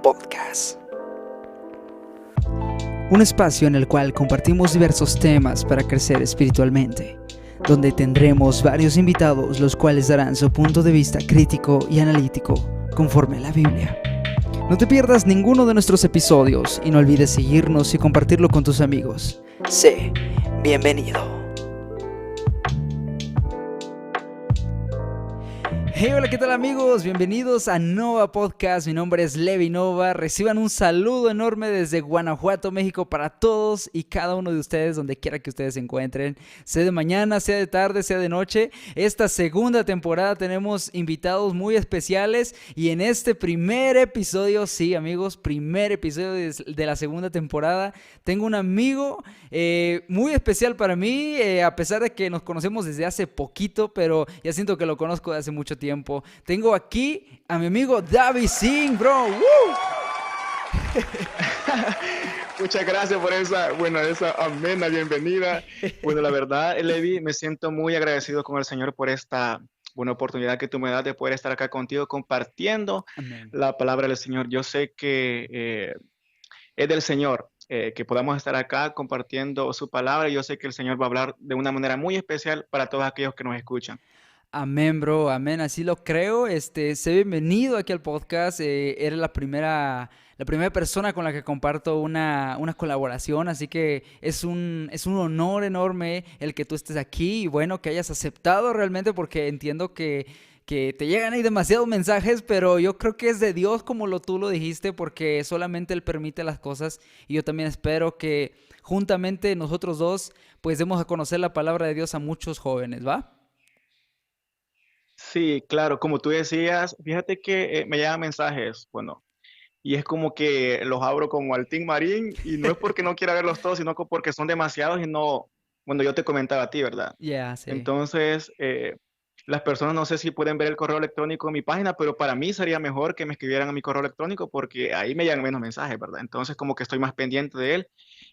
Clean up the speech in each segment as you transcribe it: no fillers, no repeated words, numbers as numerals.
Podcast. Un espacio en el cual compartimos diversos temas para crecer espiritualmente, donde tendremos varios invitados los cuales darán su punto de vista crítico y analítico conforme a la Biblia. No te pierdas ninguno de nuestros episodios y no olvides seguirnos y compartirlo con tus amigos. Sé bienvenido. Hey, hola, ¿qué tal amigos? Bienvenidos a Nova Podcast. Mi nombre es Levi Nova. Reciban un saludo enorme desde Guanajuato, México, para todos y cada uno de ustedes, donde quiera que ustedes se encuentren. Sea de mañana, sea de tarde, sea de noche. Esta segunda temporada tenemos invitados muy especiales y en este primer episodio, sí amigos, primer episodio de la segunda temporada, tengo un amigo muy especial para mí, a pesar de que nos conocemos desde hace poquito, pero ya siento que lo conozco de hace mucho tiempo. Tengo aquí a mi amigo David Singh, bro. Muchas gracias por esa amena bienvenida. Bueno, la verdad, Levi, me siento muy agradecido con el Señor por esta buena oportunidad que tú me das de poder estar acá contigo compartiendo Amén. la palabra del Señor. Yo sé que es del Señor. Que podamos estar acá compartiendo su palabra. Yo sé que el Señor va a hablar de una manera muy especial para todos aquellos que nos escuchan. Amén, bro, amén, así lo creo. Sé bienvenido aquí al podcast. Eres la primera persona con la que comparto una colaboración, así que es un honor enorme el que tú estés aquí y bueno, que hayas aceptado realmente, porque entiendo que te llegan ahí demasiados mensajes, pero yo creo que es de Dios como tú lo dijiste, porque solamente Él permite las cosas y yo también espero que juntamente nosotros dos pues demos a conocer la palabra de Dios a muchos jóvenes, ¿va? Sí, claro, como tú decías, fíjate que me llegan mensajes, bueno, y es como que los abro como al Team Marín y no es porque no quiera verlos todos, sino porque son demasiados y no, bueno, yo te comentaba a ti, ¿verdad? Ya, sí. Entonces, las personas no sé si pueden ver el correo electrónico en mi página, pero para mí sería mejor que me escribieran a mi correo electrónico porque ahí me llegan menos mensajes, ¿verdad? Entonces, como que estoy más pendiente de él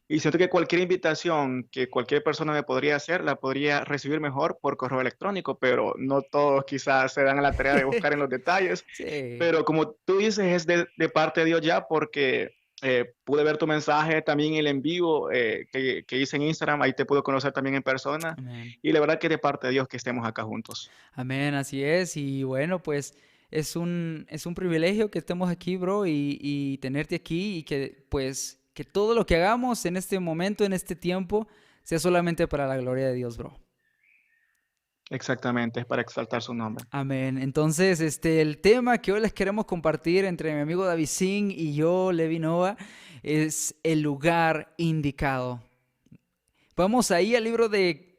y siento que cualquier invitación que cualquier persona me podría hacer, la podría recibir mejor por correo electrónico, pero no todos quizás se dan a la tarea de buscar en los detalles. Sí. Pero como tú dices, es de parte de Dios ya, porque pude ver tu mensaje también el en vivo que hice en Instagram, ahí te puedo conocer también en persona, Amén. y la verdad que es de parte de Dios que estemos acá juntos. Amén, así es. Y bueno, pues es un privilegio que estemos aquí, bro, y tenerte aquí y que pues que todo lo que hagamos en este momento, en este tiempo, sea solamente para la gloria de Dios, bro. Exactamente, es para exaltar su nombre. Amén. Entonces, el tema que hoy les queremos compartir entre mi amigo David Singh y yo, Levi Nova, es el lugar indicado. Vamos ahí al libro de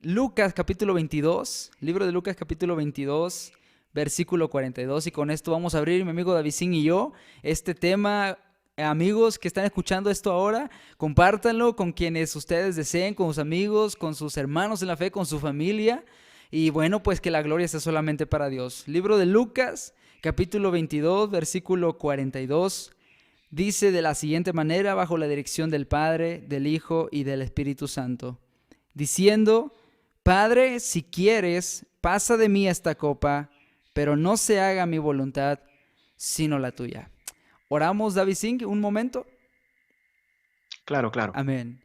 Lucas capítulo 22, libro de Lucas capítulo 22, versículo 42, y con esto vamos a abrir mi amigo David Singh y yo este tema. Amigos que están escuchando esto ahora, compártanlo con quienes ustedes deseen, con sus amigos, con sus hermanos en la fe, con su familia. Y bueno, pues que la gloria sea solamente para Dios. Libro de Lucas, capítulo 22, versículo 42. Dice de la siguiente manera, bajo la dirección del Padre, del Hijo y del Espíritu Santo, diciendo: Padre, si quieres, pasa de mí esta copa, pero no se haga mi voluntad, sino la tuya. Oramos, David Singh, un momento. Claro, claro. Amén.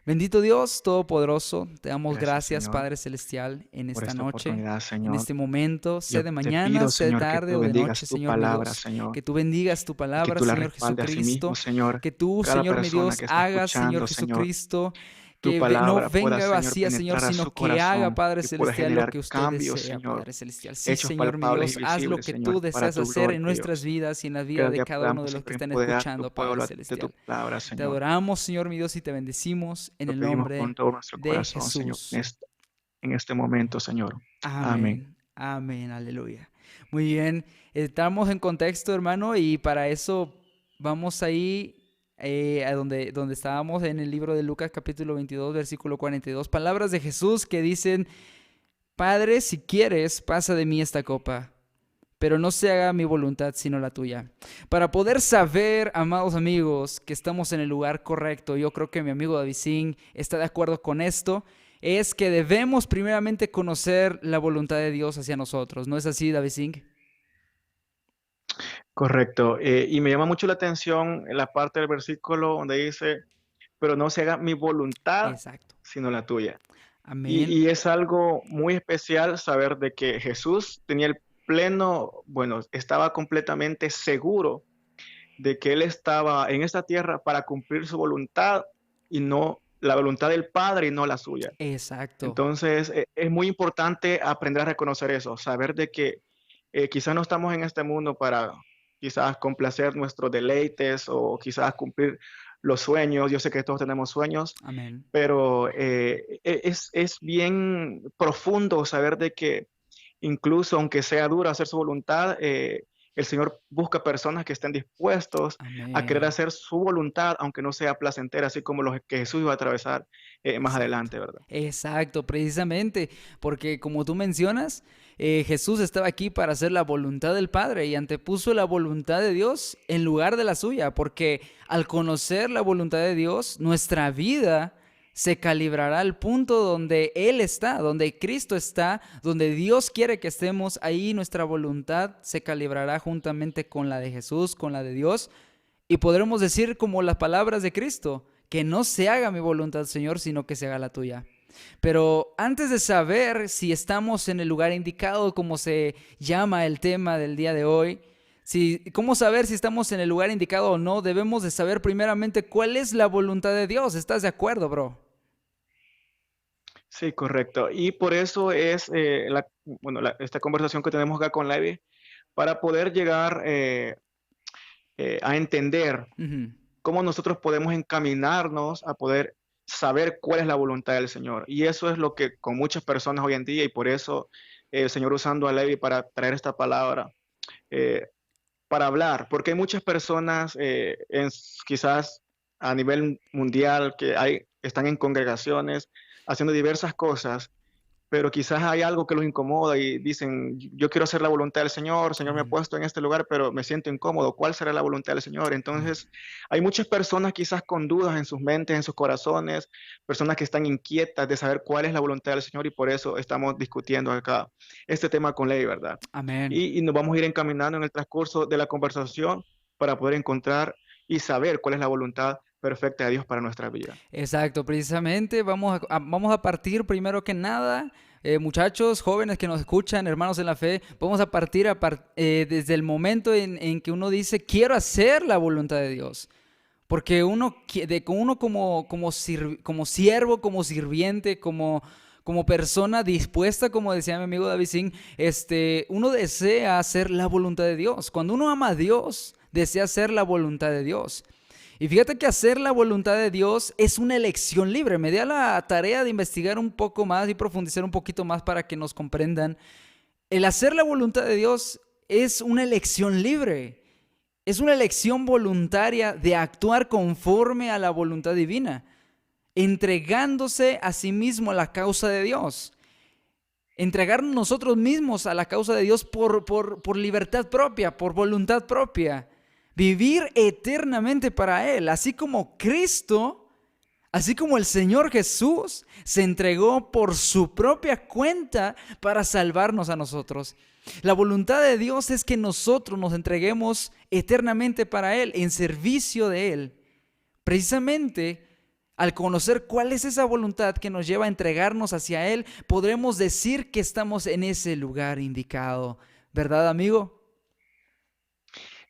Bendito Dios Todopoderoso, te damos Gracias, gracias, Señor, Padre Celestial, en por esta esta noche, oportunidad, en Señor. este momento, sea Yo de te mañana, pido, sea de Señor, que tarde tú o de noche, bendigas tu Señor mi palabra, Dios, Señor, que tú bendigas tu y que palabra, tú la Señor respaldes a sí mismo, Jesucristo, Señor. que tú, Cada Señor mi persona Dios, que está hagas, Señor escuchando, Señor, Jesucristo, tu que no palabra pueda, venga Señor, vacía, Señor, penetrar a sino su que haga, corazón, Padre que pueda Celestial, lo generar que usted cambios, desea, Señor, Padre Celestial. Sí, hechos Señor mi palpables y Dios, haz lo visibles, que tú Señor, para deseas tu hacer gloria, en nuestras Dios. vidas y en la vida Cada de día cada uno podamos de los que siempre están empoderar tu escuchando, Padre pueblo de tu Celestial. palabra, Te Señor. adoramos, Señor mi Dios, y te bendecimos en Lo el pedimos con nombre todo nuestro de corazón, Señor, Jesús. en este momento, Señor. Amén. Amén, amén, aleluya. Muy bien, estamos en contexto, hermano, y para eso vamos ahí a donde estábamos en el libro de Lucas capítulo 22, versículo 42. Palabras de Jesús que dicen: Padre, si quieres, pasa de mí esta copa, pero no se haga mi voluntad sino la tuya. Para poder saber, amados amigos, que estamos en el lugar correcto, yo creo que mi amigo David Singh está de acuerdo con esto, es que debemos primeramente conocer la voluntad de Dios hacia nosotros. ¿No es así, David Singh? Correcto. Y me llama mucho la atención en la parte del versículo donde dice, pero no se haga mi voluntad, Exacto. sino la tuya. Amén. Y es algo muy especial saber de que Jesús tenía el pleno, bueno, estaba completamente seguro de que Él estaba en esta tierra para cumplir su voluntad y no la voluntad del Padre y no la suya. Exacto. Entonces, es muy importante aprender a reconocer eso, saber de que quizás no estamos en este mundo para quizás complacer nuestros deleites o quizás cumplir los sueños. Yo sé que todos tenemos sueños, Amén. pero es bien profundo saber de que incluso aunque sea duro hacer su voluntad, el Señor busca personas que estén dispuestos a querer Amén. hacer su voluntad, aunque no sea placentera, así como los que Jesús iba a atravesar más Exacto. adelante, ¿verdad? Exacto, precisamente, porque como tú mencionas, Jesús estaba aquí para hacer la voluntad del Padre y antepuso la voluntad de Dios en lugar de la suya, porque al conocer la voluntad de Dios, nuestra vida se calibrará al punto donde Él está, donde Cristo está, donde Dios quiere que estemos, ahí nuestra voluntad se calibrará juntamente con la de Jesús, con la de Dios, y podremos decir como las palabras de Cristo, que no se haga mi voluntad, Señor, sino que se haga la tuya. Pero antes de saber si estamos en el lugar indicado, como se llama el tema del día de hoy, cómo saber si estamos en el lugar indicado o no, debemos de saber primeramente cuál es la voluntad de Dios. ¿Estás de acuerdo, bro? Sí, correcto. Y por eso es bueno, esta conversación que tenemos acá con Levi, para poder llegar a entender Ujú. cómo nosotros podemos encaminarnos a poder saber cuál es la voluntad del Señor. Y eso es lo que con muchas personas hoy en día, y por eso el Señor usando a Levi para traer esta palabra, eh, para hablar, porque hay muchas personas, quizás a nivel mundial, que están en congregaciones haciendo diversas cosas, pero quizás hay algo que los incomoda y dicen, yo quiero hacer la voluntad del Señor, el Señor me ha Amén. puesto en este lugar, pero me siento incómodo, ¿cuál será la voluntad del Señor? Amén. Entonces, hay muchas personas quizás con dudas en sus mentes, en sus corazones, personas que están inquietas de saber cuál es la voluntad del Señor y por eso estamos discutiendo acá este tema con Ley, ¿verdad? Amén. Y nos vamos a ir encaminando en el transcurso de la conversación para poder encontrar y saber cuál es la voluntad perfecta de Dios para nuestra vida. Exacto, precisamente vamos a partir primero que nada, muchachos, jóvenes que nos escuchan, hermanos en la fe, vamos a partir desde el momento en que uno dice, quiero hacer la voluntad de Dios. Porque uno como siervo, como sirviente, como persona dispuesta, como decía mi amigo David Singh, uno desea hacer la voluntad de Dios. Cuando uno ama a Dios, desea hacer la voluntad de Dios. Y fíjate que hacer la voluntad de Dios es una elección libre. Me di a la tarea de investigar un poco más y profundizar un poquito más para que nos comprendan. El hacer la voluntad de Dios es una elección libre. Es una elección voluntaria de actuar conforme a la voluntad divina, entregándose a sí mismo a la causa de Dios. Entregarnos nosotros mismos a la causa de Dios por libertad propia, por voluntad propia. Vivir eternamente para Él, así como Cristo, así como el Señor Jesús se entregó por su propia cuenta para salvarnos a nosotros. La voluntad de Dios es que nosotros nos entreguemos eternamente para Él, en servicio de Él. Precisamente al conocer cuál es esa voluntad que nos lleva a entregarnos hacia Él, podremos decir que estamos en ese lugar indicado. ¿Verdad, amigo?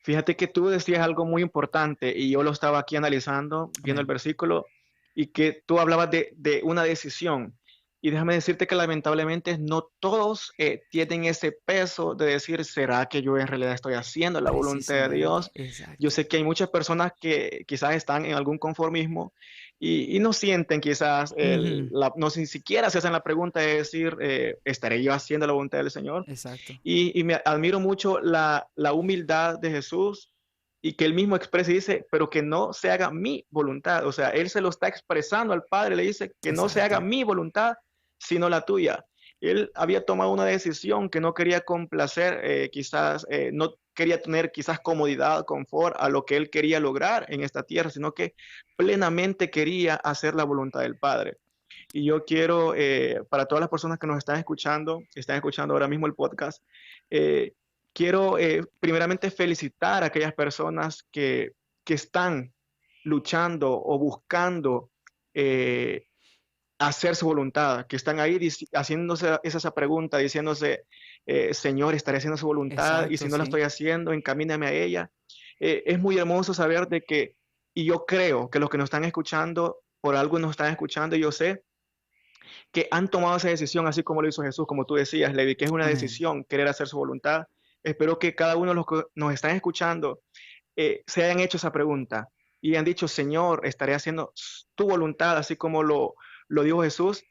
Fíjate que tú decías algo muy importante y yo lo estaba aquí analizando, viendo el Amén. versículo, y que tú hablabas de una decisión. Y déjame decirte que lamentablemente no todos tienen ese peso de decir, ¿será que yo en realidad estoy haciendo la voluntad de Precisamente, Dios? Yo exacto. sé que hay muchas personas que quizás están en algún conformismo y no sienten quizás, Ujú. no ni siquiera se hacen la pregunta de decir, ¿estaré yo haciendo la voluntad del Señor? Exacto. Y me admiro mucho la humildad de Jesús y que él mismo expresa y dice, pero que no se haga mi voluntad. O sea, él se lo está expresando al Padre, le dice que no se haga Exacto. mi voluntad, sino la tuya. Él había tomado una decisión que no quería complacer, quizás no quería tener quizás comodidad, confort a lo que él quería lograr en esta tierra, sino que plenamente quería hacer la voluntad del Padre. Y yo quiero, para todas las personas que nos están escuchando ahora mismo el podcast, eh, quiero primeramente felicitar a aquellas personas que están luchando o buscando eh, hacer su voluntad, que están ahí haciéndose esa pregunta, diciéndose, Señor, ¿estaré haciendo su voluntad? Y si Exacto, no la sí. estoy haciendo, encamíname a ella. Es muy hermoso saber de que, y yo creo que los que nos están escuchando, por algo nos están escuchando, y yo sé que han tomado esa decisión, así como lo hizo Jesús, como tú decías, Levi, que es una Amén. decisión querer hacer su voluntad. Espero que cada uno de los que nos están escuchando se hayan hecho esa pregunta y han dicho, Señor, estaré haciendo tu voluntad, así como lo dijo Jesús.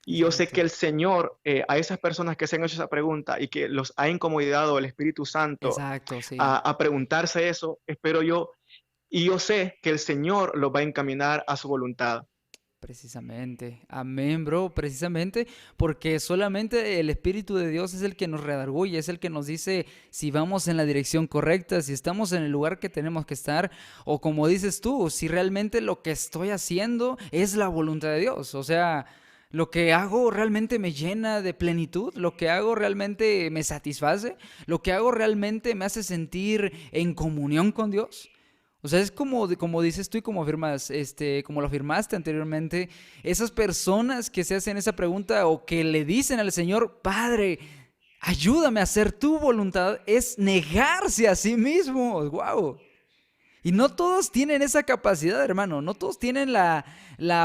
Y yo sé que Exacto. el Señor, a esas personas que se han hecho esa pregunta y que los ha incomodado el Espíritu Santo Exacto, sí. a preguntarse eso, espero yo, y yo sé que el Señor los va a encaminar a su voluntad. Precisamente. Amén, bro. Precisamente porque solamente el Espíritu de Dios es el que nos redarguye, es el que nos dice si vamos en la dirección correcta, si estamos en el lugar que tenemos que estar, o como dices tú, si realmente lo que estoy haciendo es la voluntad de Dios. O sea, lo que hago realmente me llena de plenitud, lo que hago realmente me satisface, lo que hago realmente me hace sentir en comunión con Dios. O sea, es como, como dices tú y como afirmas, como lo afirmaste anteriormente, esas personas que se hacen esa pregunta o que le dicen al Señor, Padre, ayúdame a hacer tu voluntad, es negarse a sí mismos. ¡Wow! Y no todos tienen esa capacidad, hermano. No todos tienen la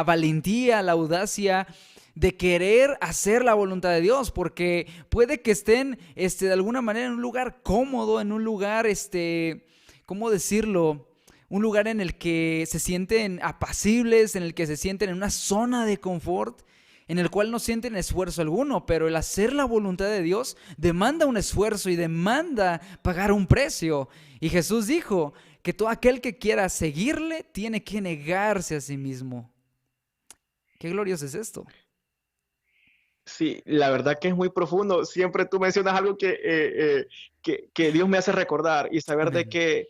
valentía, la audacia de querer hacer la voluntad de Dios, porque puede que estén de alguna manera en un lugar cómodo, en un lugar, ¿cómo decirlo? Un lugar en el que se sienten apacibles, en el que se sienten en una zona de confort, en el cual no sienten esfuerzo alguno, pero el hacer la voluntad de Dios demanda un esfuerzo y demanda pagar un precio. Y Jesús dijo que todo aquel que quiera seguirle tiene que negarse a sí mismo. Qué glorioso es esto. Sí, la verdad que es muy profundo. Siempre tú mencionas algo que Dios me hace recordar y saber de Amén. que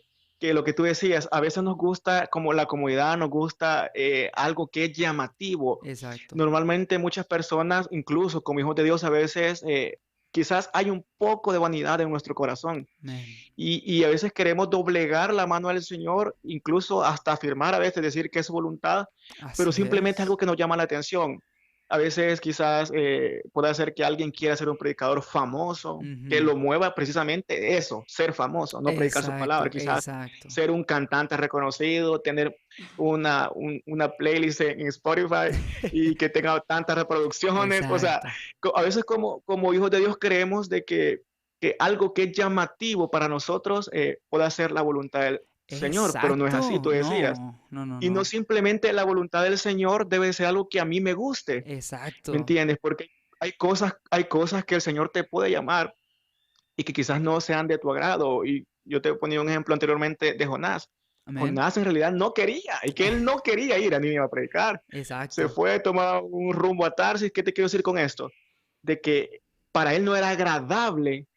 lo que tú decías, a veces nos gusta como la comodidad, nos gusta algo que es llamativo. Exacto. Normalmente muchas personas, incluso como hijos de Dios, a veces quizás hay un poco de vanidad en nuestro corazón Amén. y a veces queremos doblegar la mano al Señor, incluso hasta afirmar a veces, decir que es su voluntad, pero Así simplemente es. algo que nos llama la atención. A veces quizás puede ser que alguien quiera ser un predicador famoso, que Ujú. lo mueva precisamente eso, ser famoso, no predicar su palabra, Exacto, quizás exacto. ser un cantante reconocido, tener una playlist en Spotify y que tenga tantas reproducciones. O sea, Exacto. a veces como hijos de Dios creemos de que algo que es llamativo para nosotros pueda ser la voluntad del Señor, pero no es así, Exacto. tú decías. No, no, no, Y no no. simplemente la voluntad del Señor debe ser algo que a mí me guste, ¿me Exacto. entiendes? Porque hay cosas que el Señor te puede llamar y que quizás no sean de tu agrado. Y yo te ponía un ejemplo anteriormente de Jonás. Amén. Jonás en realidad no quería, y que él no quería ir a Nínive a predicar. Se Exacto. fue, tomar un rumbo a Tarsis. ¿Qué te quiero decir con esto? De que para él no era agradable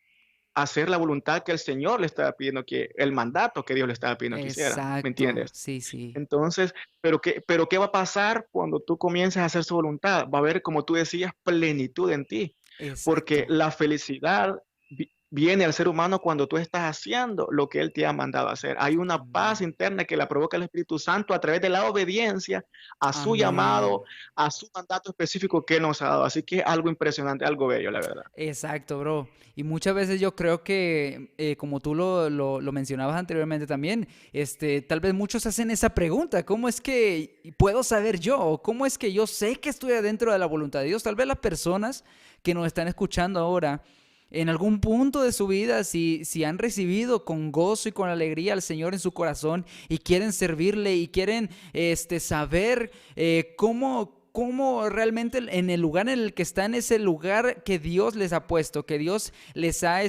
hacer la voluntad que el Señor le estaba pidiendo, que el mandato que Dios le estaba pidiendo que hiciera, ¿me Exacto. entiendes? Sí, sí. Entonces, ¿pero qué va a pasar cuando tú comiences a hacer su voluntad? Va a haber, como tú decías, plenitud en ti, porque Exacto. la felicidad viene al ser humano cuando tú estás haciendo lo que Él te ha mandado a hacer. Hay una paz Amén. interna que la provoca el Espíritu Santo a través de la obediencia a su llamado, Amén. a su mandato específico que Él nos ha dado. Así que algo impresionante, algo bello, la verdad. Exacto, bro. Y muchas veces yo creo que, como tú lo mencionabas anteriormente también, tal vez muchos hacen esa pregunta, ¿cómo es que puedo saber yo? ¿O ¿cómo es que yo sé que estoy adentro de la voluntad de Dios? Tal vez las personas que nos están escuchando ahora, en algún punto de su vida, si han recibido con gozo y con alegría al Señor en su corazón y quieren servirle y quieren saber cómo realmente en el lugar en el que están es el lugar que Dios les ha puesto, que Dios les ha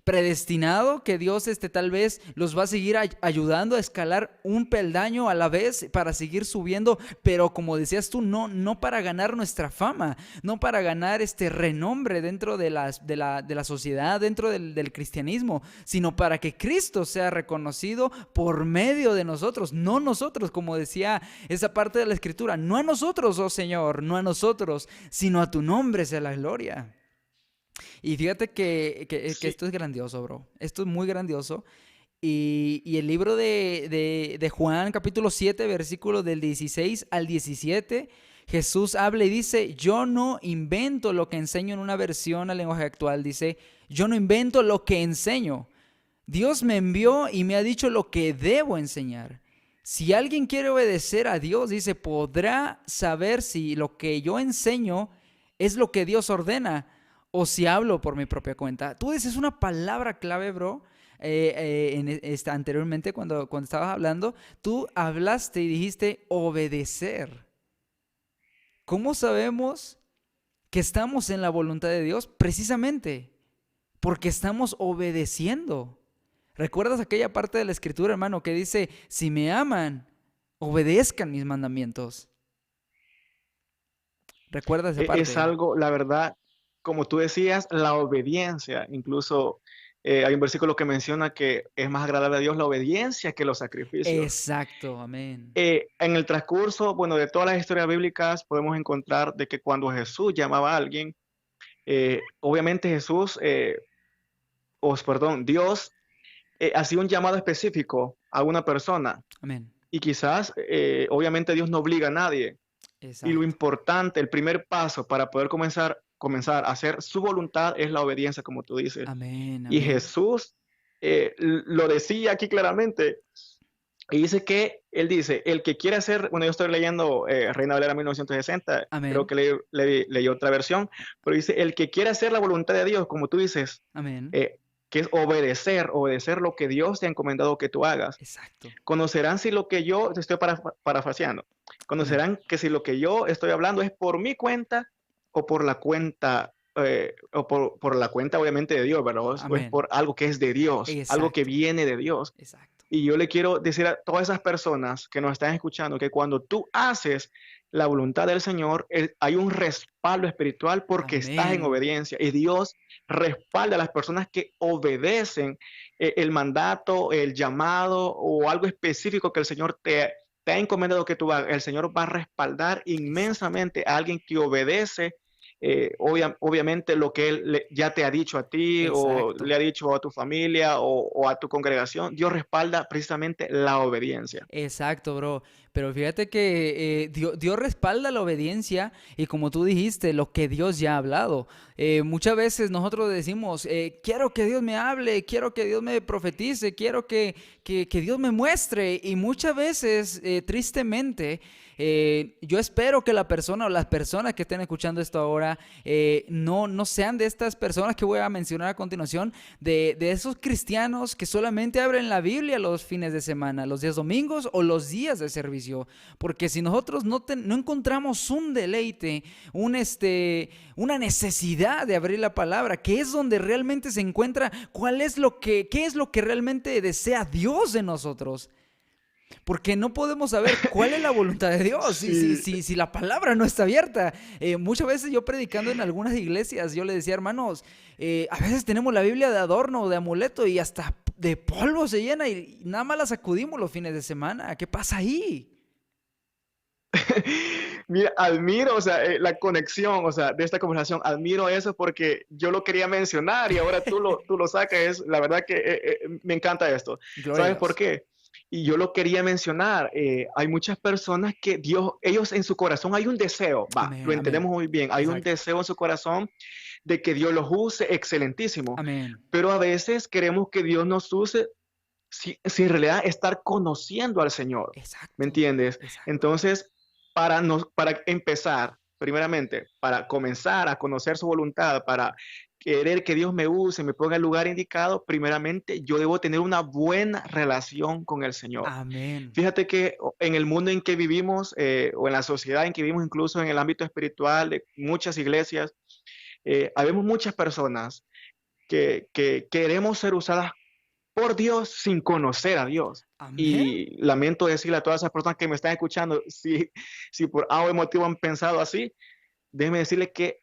predestinado, que Dios tal vez los va a seguir ayudando a escalar un peldaño a la vez para seguir subiendo, pero como decías tú, no para ganar nuestra fama, no para ganar renombre dentro de la sociedad, dentro del cristianismo, sino para que Cristo sea reconocido por medio de nosotros, no nosotros, como decía esa parte de la escritura, no a nosotros, oh Señor, no a nosotros, sino a tu nombre sea la gloria. Y fíjate que Sí, esto es grandioso, bro. Esto es muy grandioso. Y el libro de Juan, capítulo 7 versículos del 16 al 17, Jesús habla y dice, yo no invento lo que enseño en una versión al lenguaje actual. Dice, yo no invento lo que enseño. Dios me envió y me ha dicho lo que debo enseñar. Si alguien quiere obedecer a Dios, dice, podrá saber si lo que yo enseño es lo que Dios ordena o si hablo por mi propia cuenta. Tú dices una palabra clave, bro. Anteriormente, cuando estabas hablando, tú hablaste y dijiste obedecer. ¿Cómo sabemos que estamos en la voluntad de Dios? Precisamente porque estamos obedeciendo. ¿Recuerdas aquella parte de la escritura, hermano, que dice, si me aman, obedezcan mis mandamientos? ¿Recuerdas esa es parte? algo, la verdad, como tú decías, la obediencia, incluso hay un versículo que menciona que es más agradable a Dios la obediencia que los sacrificios. Exacto, amén. En el transcurso, bueno, de todas las historias bíblicas podemos encontrar de que cuando Jesús llamaba a alguien, obviamente Jesús, perdón, Dios hacía un llamado específico a una persona Amén. y quizás, obviamente Dios no obliga a nadie y lo Exacto. importante, el primer paso para poder comenzar a hacer su voluntad es la obediencia, como tú dices. Amén, Y amén. Jesús lo decía aquí claramente. Y dice que, él dice, el que quiere hacer, bueno, yo estoy leyendo Reina Valera 1960, creo Amén. que leí otra versión, pero dice, el que quiere hacer la voluntad de Dios, como tú dices, Amén. que es obedecer lo que Dios te ha encomendado que tú hagas. Exacto. Conocerán si lo que yo, te estoy parafraseando, Amén. conocerán que si lo que yo estoy hablando es por mi cuenta o por la cuenta, o por la cuenta obviamente de Dios, ¿verdad? O es Amén. por algo que es de Dios, algo que Exacto. viene de Dios. Exacto. Y yo le quiero decir a todas esas personas que nos están escuchando que cuando tú haces la voluntad del Señor, hay un respaldo espiritual porque estás en Amén. obediencia y Dios respalda a las personas que obedecen el mandato, el llamado o algo específico que el Señor te ha encomendado que tú hagas. El Señor va a respaldar Exacto. inmensamente a alguien que obedece obviamente lo que Él ya te ha dicho a ti o Exacto. le ha dicho a tu familia o a tu congregación, Dios respalda precisamente la obediencia. Exacto, bro. Pero fíjate que Dios respalda la obediencia y como tú dijiste, lo que Dios ya ha hablado. Muchas veces nosotros decimos, quiero que Dios me hable, quiero que Dios me profetice, quiero que Dios me muestre. Y muchas veces, tristemente, yo espero que la persona o las personas que estén escuchando esto ahora no sean de estas personas que voy a mencionar a continuación, de esos cristianos que solamente abren la Biblia los fines de semana, los días domingos o los días de servicio. Porque si nosotros no encontramos un deleite, una necesidad de abrir la palabra, que es donde realmente se encuentra qué es lo que realmente desea Dios de nosotros. Porque no podemos saber cuál es la voluntad de Dios Sí, si la palabra no está abierta. Muchas veces yo predicando en algunas iglesias, yo le decía, hermanos, a veces tenemos la Biblia de adorno o de amuleto y hasta de polvo se llena y nada más la sacudimos los fines de semana. ¿Qué pasa ahí? mira, admiro, o sea, la conexión, o sea, de esta conversación, admiro eso porque yo lo quería mencionar y ahora tú lo sacas, la verdad que me encanta esto. Gloria a ¿Sabes por Dios. qué? Y yo lo quería mencionar, hay muchas personas que Dios, ellos en su corazón hay un deseo, lo Amén, amén. entendemos muy bien, hay un Exacto. deseo en su corazón de que Dios los use excelentísimo, Amén. pero a veces queremos que Dios nos use sin en realidad estar conociendo al Señor, ¿me Exacto. entiendes? Exacto. Entonces, para empezar, primeramente, para comenzar a conocer su voluntad, para querer que Dios me use, me ponga en el lugar indicado, primeramente yo debo tener una buena relación con el Señor. Amén. Fíjate que en el mundo en que vivimos o en la sociedad en que vivimos, incluso en el ámbito espiritual de muchas iglesias, habemos muchas personas que queremos ser usadas por Dios sin conocer a Dios. Amén. Y lamento decirle a todas esas personas que me están escuchando, si por A o motivo han pensado así, déjeme decirle que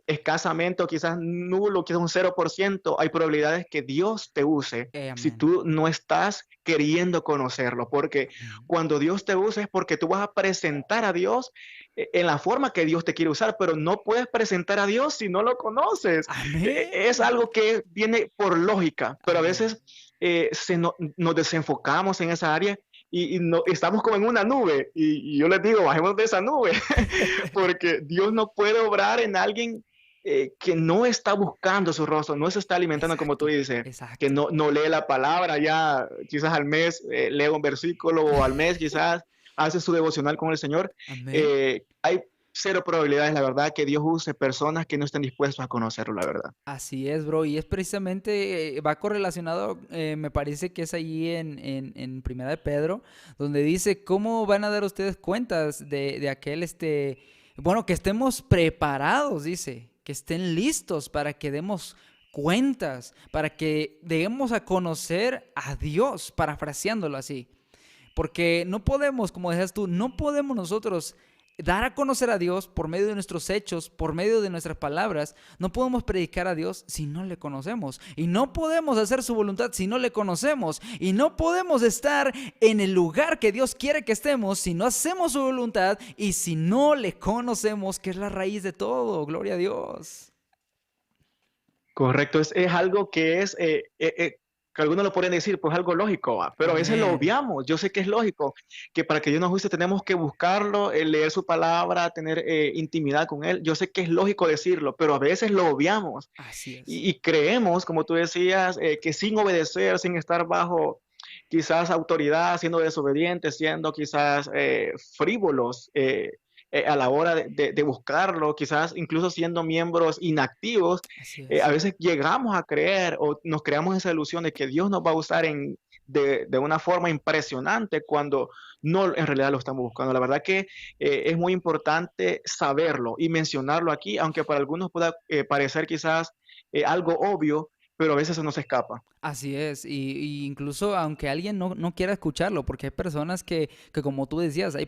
escasamente o quizás nulo, quizás un 0%, hay probabilidades que Dios te use si Amén. tú no estás queriendo conocerlo, porque Amén. cuando Dios te use es porque tú vas a presentar a Dios en la forma que Dios te quiere usar, pero no puedes presentar a Dios si no lo conoces. Es Amén. algo que viene por lógica, pero a Amén. veces nos desenfocamos en esa área y estamos como en una nube y yo les digo, bajemos de esa nube, porque Dios no puede obrar en alguien que no está buscando su rostro, no se está alimentando como tú Exacto, dices, que exacto. no lee la palabra ya, quizás al mes lee un versículo o al mes quizás hace su devocional con el Señor. Amén. Hay cero probabilidades, la verdad, que Dios use personas que no estén dispuestos a conocerlo, la verdad. Así es, bro, y es precisamente, va correlacionado, me parece que es allí en Primera de Pedro, donde dice, ¿cómo van a dar ustedes cuentas de aquel, bueno, que estemos preparados, dice, que estén listos para que demos cuentas, para que demos a conocer a Dios, parafraseándolo así? Porque no podemos, como decías tú, no podemos nosotros dar a conocer a Dios por medio de nuestros hechos, por medio de nuestras palabras. No podemos predicar a Dios si no le conocemos. Y no podemos hacer su voluntad si no le conocemos. Y no podemos estar en el lugar que Dios quiere que estemos si no hacemos su voluntad y si no le conocemos, que es la raíz de todo. Gloria a Dios. Correcto, es algo que que algunos lo podrían decir, pues algo lógico, ¿va? Pero a veces lo Amén. obviamos. Yo sé que es lógico, que para que Dios nos guste tenemos que buscarlo, leer su palabra, tener intimidad con Él. Yo sé que es lógico decirlo, pero a veces lo obviamos Así es. y creemos, como tú decías, que sin obedecer, sin estar bajo quizás autoridad, siendo desobedientes, siendo quizás frívolos a la hora de buscarlo, quizás incluso siendo miembros inactivos, Así a es. veces llegamos a creer o nos creamos esa ilusión de que Dios nos va a usar de una forma impresionante cuando no en realidad lo estamos buscando. La verdad que es muy importante saberlo y mencionarlo aquí, aunque para algunos pueda parecer quizás algo obvio, pero a veces se nos escapa. Así es, y incluso aunque alguien no quiera escucharlo, porque hay personas que como tú decías, hay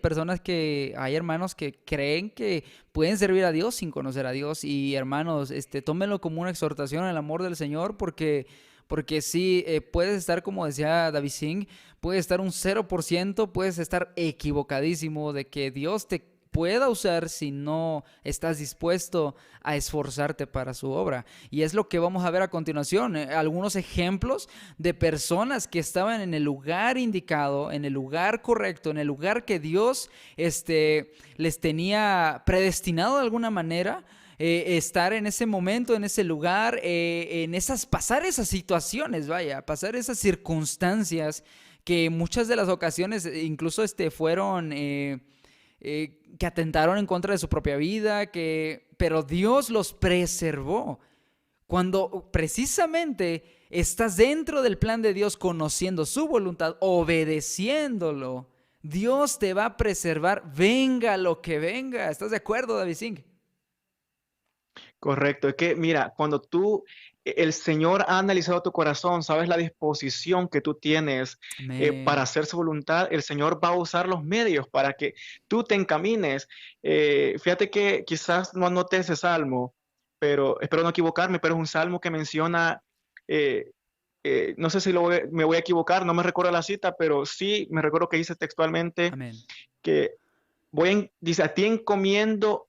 hermanos que creen que pueden servir a Dios sin conocer a Dios, y hermanos, tómenlo como una exhortación al amor del Señor, porque sí, puedes estar, como decía David Singh, puedes estar un 0%, puedes estar equivocadísimo de que Dios te pueda usar si no estás dispuesto a esforzarte para su obra. Y es lo que vamos a ver a continuación, algunos ejemplos de personas que estaban en el lugar indicado, en el lugar correcto, en el lugar que Dios les tenía predestinado de alguna manera. Estar en ese momento, en ese lugar, pasar esas situaciones, vaya, pasar esas circunstancias que muchas de las ocasiones incluso fueron que atentaron en contra de su propia vida, pero Dios los preservó. Cuando precisamente estás dentro del plan de Dios, conociendo su voluntad, obedeciéndolo, Dios te va a preservar, venga lo que venga. ¿Estás de acuerdo, David Singh? Correcto, es que mira, cuando el Señor ha analizado tu corazón, sabes la disposición que tú tienes para Amén. hacer su voluntad, el Señor va a usar los medios para que tú te encamines. Fíjate que quizás no anoté ese salmo, pero espero no equivocarme, pero es un salmo que menciona, eh, no sé si me voy a equivocar, no me recuerdo la cita, pero sí me recuerdo que dice textualmente Amén. que dice, a ti encomiendo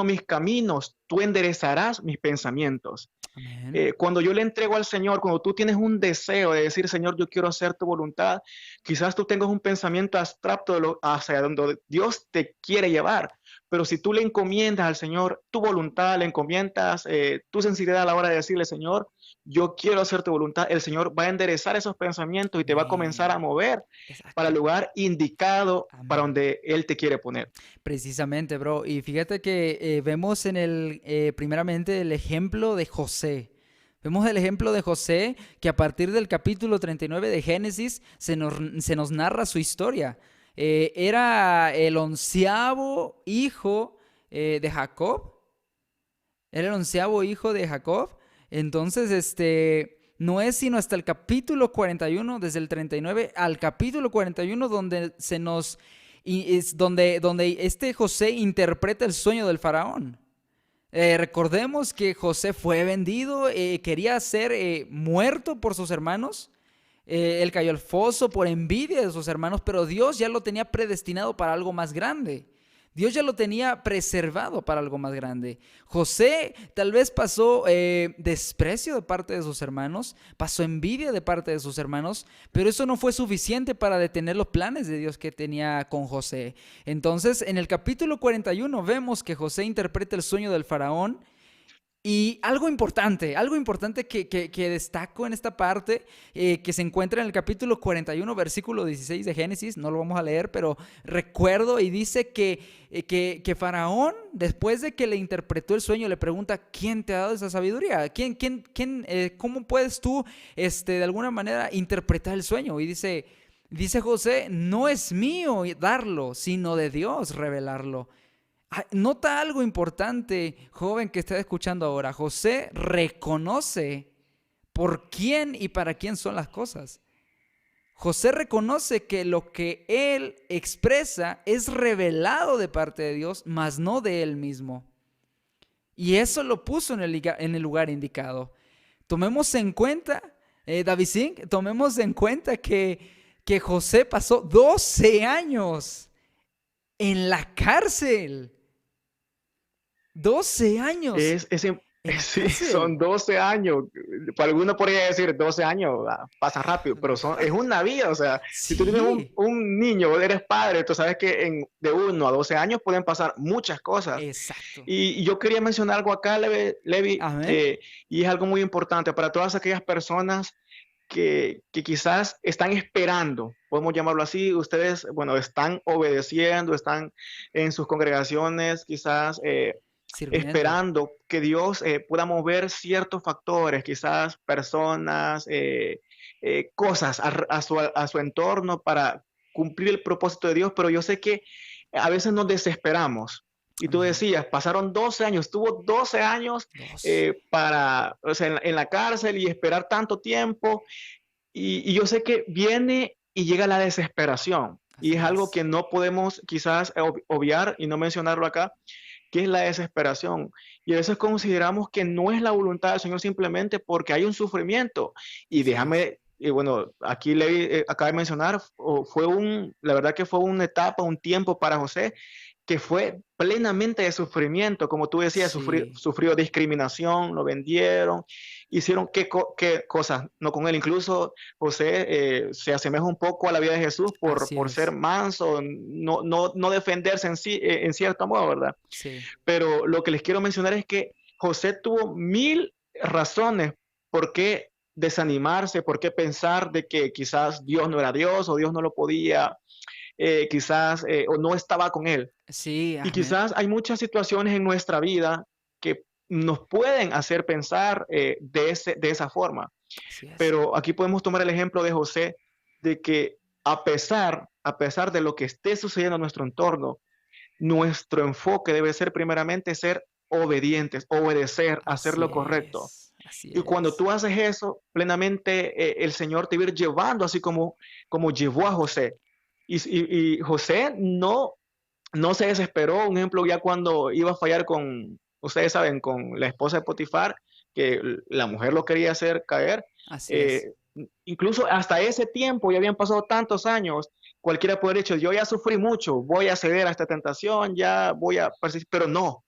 mis caminos, tú enderezarás mis pensamientos. Amén. Cuando yo le entrego al Señor, cuando tú tienes un deseo de decir, Señor, yo quiero hacer tu voluntad, quizás tú tengas un pensamiento abstracto hacia donde Dios te quiere llevar, pero si tú le encomiendas al Señor tu voluntad, le encomiendas tu sinceridad a la hora de decirle, Señor, yo quiero hacer tu voluntad, el Señor va a enderezar esos pensamientos y te va a comenzar a Amén. mover para el Exacto. lugar indicado para Amén. donde Él te quiere poner. Precisamente, bro. Y fíjate que vemos primeramente el ejemplo de José. Vemos el ejemplo de José que a partir del capítulo 39 de Génesis se nos narra su historia. Era el onceavo hijo de Jacob. Era el onceavo hijo de Jacob. Entonces, no es sino hasta el capítulo 41, desde el 39 al capítulo 41, donde donde este José interpreta el sueño del faraón. Recordemos que José fue vendido, quería ser muerto por sus hermanos. Él cayó al foso por envidia de sus hermanos, pero Dios ya lo tenía predestinado para algo más grande. Dios ya lo tenía preservado para algo más grande. José tal vez pasó desprecio de parte de sus hermanos, pasó envidia de parte de sus hermanos, pero eso no fue suficiente para detener los planes de Dios que tenía con José. Entonces, en el capítulo 41 vemos que José interpreta el sueño del faraón. Y algo importante que destaco en esta parte, que se encuentra en el capítulo 41, versículo 16 de Génesis, no lo vamos a leer, pero recuerdo y dice que Faraón, después de que le interpretó el sueño, le pregunta, ¿quién te ha dado esa sabiduría? ¿Cómo puedes tú, de alguna manera, interpretar el sueño? Y dice José, no es mío darlo, sino de Dios revelarlo. Nota algo importante, joven que está escuchando ahora. José reconoce por quién y para quién son las cosas. José reconoce que lo que él expresa es revelado de parte de Dios, mas no de él mismo. Y eso lo puso en el lugar indicado. Tomemos en cuenta, David Singh, tomemos en cuenta que José pasó 12 años en la cárcel. 12 años en la Sí, cárcel. son 12 años. Para algunos podría decir 12 años, pasa rápido, pero es una vida. O sea, si tú tienes Sí, un niño, eres padre, tú sabes que de 1 a 12 años pueden pasar muchas cosas. exacto. Y yo quería mencionar algo acá, Levi, Amén. y es algo muy importante para todas aquellas personas que quizás están esperando, podemos llamarlo así. Ustedes, bueno, están obedeciendo, están en sus congregaciones, quizás Sirviendo. esperando que Dios pueda mover ciertos factores, quizás personas, cosas a su entorno para cumplir el propósito de Dios, pero yo sé que a veces nos desesperamos. Y tú Amén. decías, pasaron 12 años, tuvo 12 años Dos. o sea, en la cárcel y esperar tanto tiempo. Y yo sé que viene y llega la desesperación. Y Así es algo es. que no podemos quizás obviar y no mencionarlo acá, que es la desesperación. Y a veces consideramos que no es la voluntad del Señor simplemente porque hay un sufrimiento. Y Así es. déjame, bueno, aquí Levi acaba de mencionar, la verdad que fue una etapa, un tiempo para José que fue plenamente de sufrimiento, como tú decías, Sí, sufrió discriminación, lo vendieron, hicieron qué cosas, no con él. Incluso José se asemeja un poco a la vida de Jesús así por ser es. manso, no defenderse en cierto modo, ¿verdad? Sí, Pero lo que les quiero mencionar es que José tuvo 1000 razones por qué desanimarse, por qué pensar de que quizás Dios no era Dios o Dios no lo podía, quizás, o no estaba con él. sí, Y amén. quizás hay muchas situaciones en nuestra vida que nos pueden hacer pensar de esa forma. Así es. Pero aquí podemos tomar el ejemplo de José, de que a pesar de lo que esté sucediendo en nuestro entorno, nuestro enfoque debe ser primeramente ser obedientes, obedecer, hacer Así lo correcto. es. Así Y cuando es. tú haces eso, plenamente el Señor te va a ir llevando, así como llevó a José. Y José no se desesperó. Un ejemplo, ya cuando iba a fallar ustedes saben, con la esposa de Potifar, que la mujer lo quería hacer caer. Así es. eh, Incluso hasta ese tiempo, ya habían pasado tantos años, cualquiera puede haber dicho, yo ya sufrí mucho, voy a ceder a esta tentación, ya voy a persistir, pero no,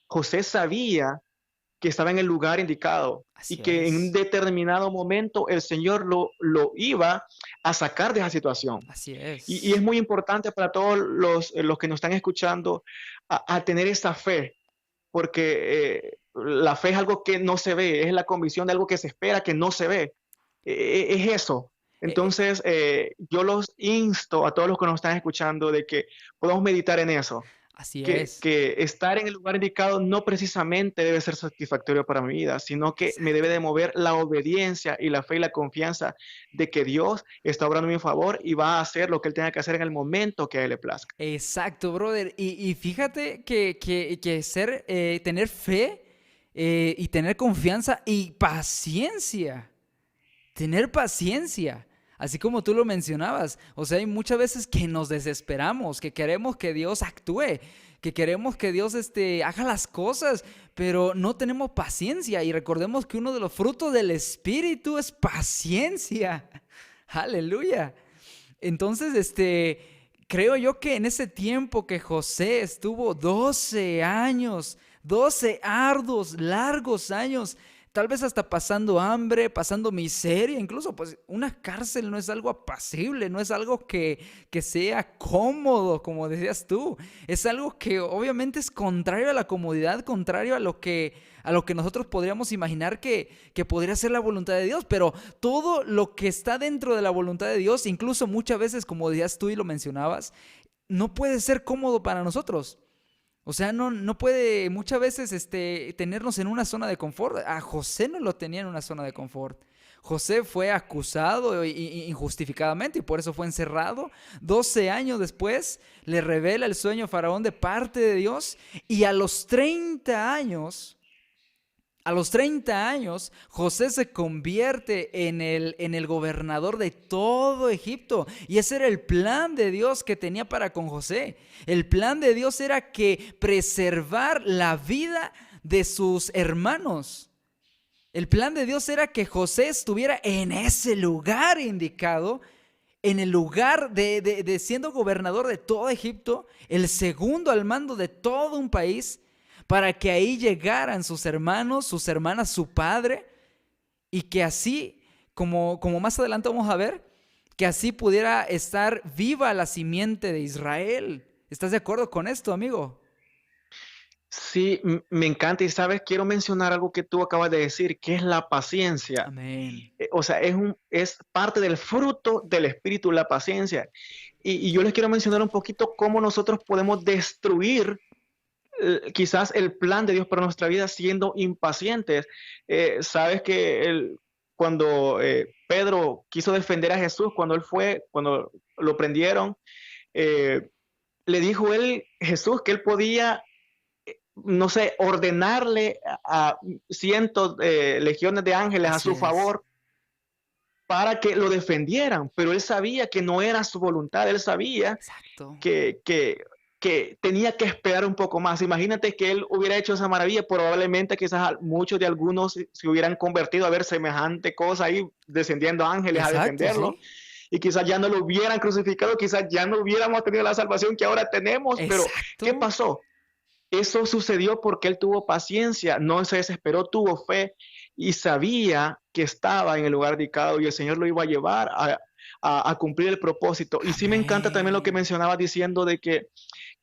José sabía que estaba en el lugar indicado y Así que en un es. determinado momento el Señor lo iba a sacar de esa situación. Así Y es es. muy importante para todos los que nos están escuchando a tener esa fe, porque la fe es algo que no se ve, es la convicción de algo que se espera, que no se ve. Es eso. Eh, Entonces, yo los insto a todos los que nos están escuchando de que podamos meditar en eso, Así que, es. que estar en el lugar indicado no precisamente debe ser satisfactorio para mi vida, sino que me debe Exacto. de mover la obediencia y la fe y la confianza de que Dios está obrando a mi favor y va a hacer lo que Él tenga que hacer en el momento que a Él le plazca. Exacto, brother. Y fíjate tener fe y tener confianza y paciencia. Tener paciencia. Así como tú lo mencionabas. O sea, hay muchas veces que nos desesperamos, que queremos que Dios actúe, que queremos que Dios haga las cosas, pero no tenemos paciencia. Y recordemos que uno de los frutos del Espíritu es paciencia. Aleluya. Entonces, creo yo que en ese tiempo que José estuvo 12 años, 12 arduos, largos años, tal vez hasta pasando hambre, pasando miseria, incluso pues una cárcel no es algo apacible, no es algo que sea cómodo, como decías tú, es algo que obviamente es contrario a la comodidad, contrario a lo que nosotros podríamos imaginar que podría ser la voluntad de Dios, pero todo lo que está dentro de la voluntad de Dios, incluso muchas veces, como decías tú y lo mencionabas, no puede ser cómodo para nosotros. O sea, no puede muchas veces tenernos en una zona de confort. A José no lo tenía en una zona de confort. José fue acusado injustificadamente y por eso fue encerrado. 12 años después le revela el sueño a Faraón de parte de Dios y a los 30 años, José se convierte en el gobernador de todo Egipto. Y ese era el plan de Dios que tenía para con José. El plan de Dios era que preservar la vida de sus hermanos. El plan de Dios era que José estuviera en ese lugar indicado, en el lugar de siendo gobernador de todo Egipto, el segundo al mando de todo un país, para que ahí llegaran sus hermanos, sus hermanas, su padre, y que así, como más adelante vamos a ver, que así pudiera estar viva la simiente de Israel. ¿Estás de acuerdo con esto, amigo? Sí, me encanta y sabes, quiero mencionar algo que tú acabas de decir, que es la paciencia. Amén. O sea, es parte del fruto del espíritu, la paciencia. Y yo les quiero mencionar un poquito cómo nosotros podemos destruir quizás el plan de Dios para nuestra vida siendo impacientes. Sabes que cuando Pedro quiso defender a Jesús, cuando lo prendieron, eh, le dijo Jesús, que él podía, no sé, ordenarle a cientos de legiones de ángeles a Así su es. favor para que lo defendieran, pero él sabía que no era su voluntad, él sabía Exacto. que, que, que tenía que esperar un poco más. Imagínate que él hubiera hecho esa maravilla, probablemente quizás muchos de algunos se hubieran convertido a ver semejante cosa ahí, descendiendo ángeles a Exacto, defenderlo, sí. y quizás ya no lo hubieran crucificado, quizás ya no hubiéramos tenido la salvación que ahora tenemos, pero ¿qué Exacto. pasó? Eso sucedió porque él tuvo paciencia, no se desesperó, tuvo fe y sabía que estaba en el lugar indicado y el Señor lo iba a llevar a cumplir el propósito. Y sí me encanta también lo que Amén. mencionaba diciendo de que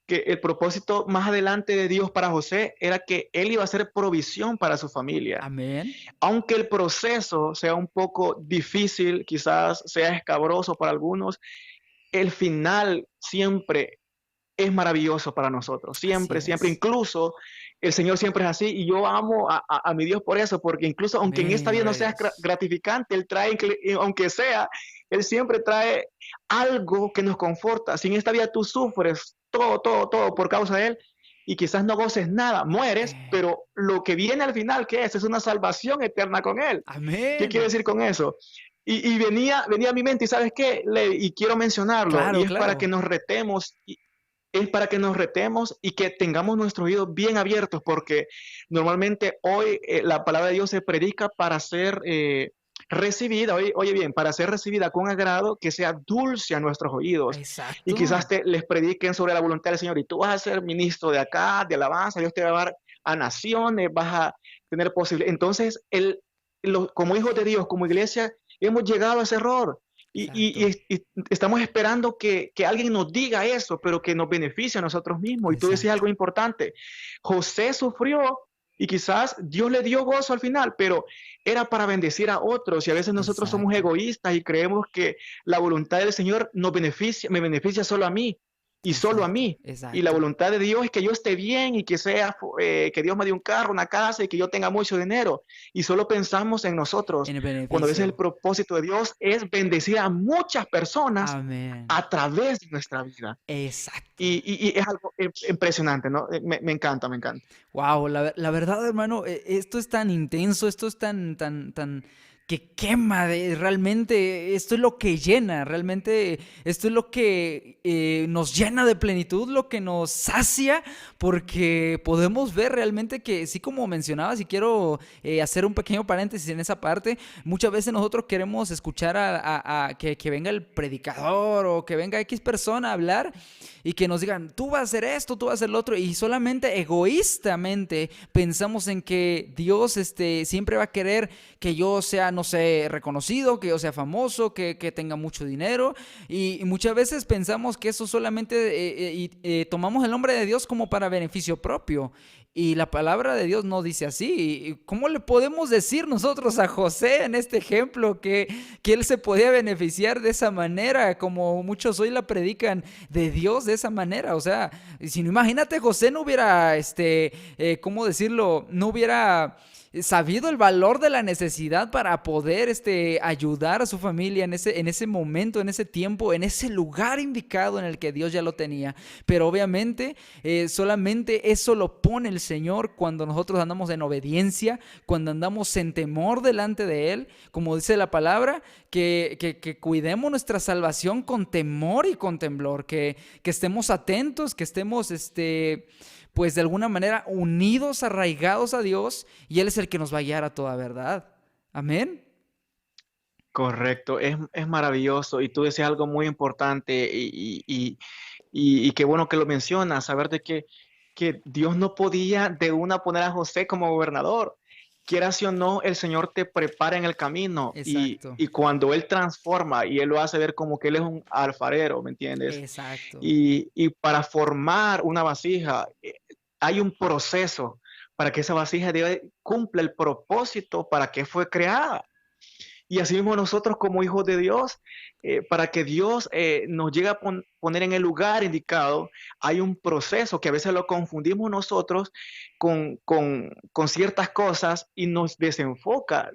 el propósito más adelante de Dios para José era que él iba a hacer provisión para su familia. Amén. Aunque el proceso sea un poco difícil, quizás sea escabroso para algunos, el final siempre es maravilloso para nosotros, Así siempre, siempre, es. incluso el Señor siempre es así y yo amo a mi Dios por eso, porque incluso aunque en esta Amén, vida no gloria a sea Dios. gratificante, Él trae, aunque sea, Él siempre trae algo que nos conforta. Si en esta vida tú sufres todo, todo, todo por causa de Él y quizás no goces nada, mueres, Amén. pero lo que viene al final, ¿qué es? Es una salvación eterna con Él. ¿Qué quiere Amén. decir con eso? Y venía a mi mente, y ¿sabes qué? Y quiero mencionarlo, y Claro, es para que claro. nos retemos es para que nos retemos y que tengamos nuestros oídos bien abiertos, porque normalmente hoy la palabra de Dios se predica para ser recibida, oye bien, para ser recibida con agrado, que sea dulce a nuestros oídos. Y quizás Exacto. les prediquen sobre la voluntad del Señor y tú vas a ser ministro de acá, de alabanza, Dios te va a dar a naciones, vas a tener posible. Entonces, como hijos de Dios, como iglesia, hemos llegado a ese error Exacto. y estamos esperando que alguien nos diga eso, pero que nos beneficie a nosotros mismos. Y tú decías Exacto. algo importante. José sufrió y quizás Dios le dio gozo al final, pero era para bendecir a otros. Y a veces nosotros somos Exacto. egoístas y creemos que la voluntad del Señor nos beneficia, me beneficia solo a mí y solo a Exacto. mí. Y la Exacto. voluntad de Dios es que yo esté bien y que sea que Dios me dé un carro, una casa y que yo tenga mucho dinero. Y solo pensamos en nosotros, En el cuando a veces el beneficio. propósito de Dios es bendecir a muchas personas Amén. a través de nuestra vida. Exacto. Y es algo impresionante, ¿no? Me encanta, me encanta. Wow, la verdad, hermano, esto es tan intenso, esto es tan que quema, realmente esto es lo que llena, realmente esto es lo que nos llena de plenitud, lo que nos sacia, porque podemos ver realmente que, sí, como mencionabas, y quiero hacer un pequeño paréntesis en esa parte, muchas veces nosotros queremos escuchar a que venga el predicador o que venga X persona a hablar y que nos digan, tú vas a hacer esto, tú vas a hacer lo otro, y solamente egoístamente pensamos en que Dios siempre va a querer que yo sea, no sé, reconocido, que yo sea famoso, que tenga mucho dinero, y muchas veces pensamos que eso solamente tomamos el nombre de Dios como para beneficio propio. Y la palabra de Dios no dice así. ¿Cómo le podemos decir nosotros a José en este ejemplo que él se podía beneficiar de esa manera, como muchos hoy la predican de Dios de esa manera? O sea, si no, imagínate, José no hubiera, ¿cómo decirlo? No hubiera sabido el valor de la necesidad para poder ayudar a su familia en ese momento, en ese tiempo, en ese lugar indicado en el que Dios ya lo tenía. Pero obviamente solamente eso lo pone el Señor cuando nosotros andamos en obediencia, cuando andamos en temor delante de Él, como dice la palabra, que cuidemos nuestra salvación con temor y con temblor, que estemos atentos, que estemos pues de alguna manera unidos, arraigados a Dios, y Él es el que nos va a guiar a toda verdad. Amén. Correcto, es maravilloso. Y tú decías algo muy importante y qué bueno que lo mencionas, saber de que Dios no podía de una poner a José como gobernador. Quieras o no, el Señor te prepara en el camino Exacto, y cuando Él transforma y Él lo hace ver como que Él es un alfarero, ¿me entiendes? exacto. Y para formar una vasija hay un proceso para que esa vasija cumpla el propósito para que fue creada. Y así mismo nosotros como hijos de Dios, para que Dios nos llegue a poner en el lugar indicado, hay un proceso que a veces lo confundimos nosotros con ciertas cosas y nos desenfoca.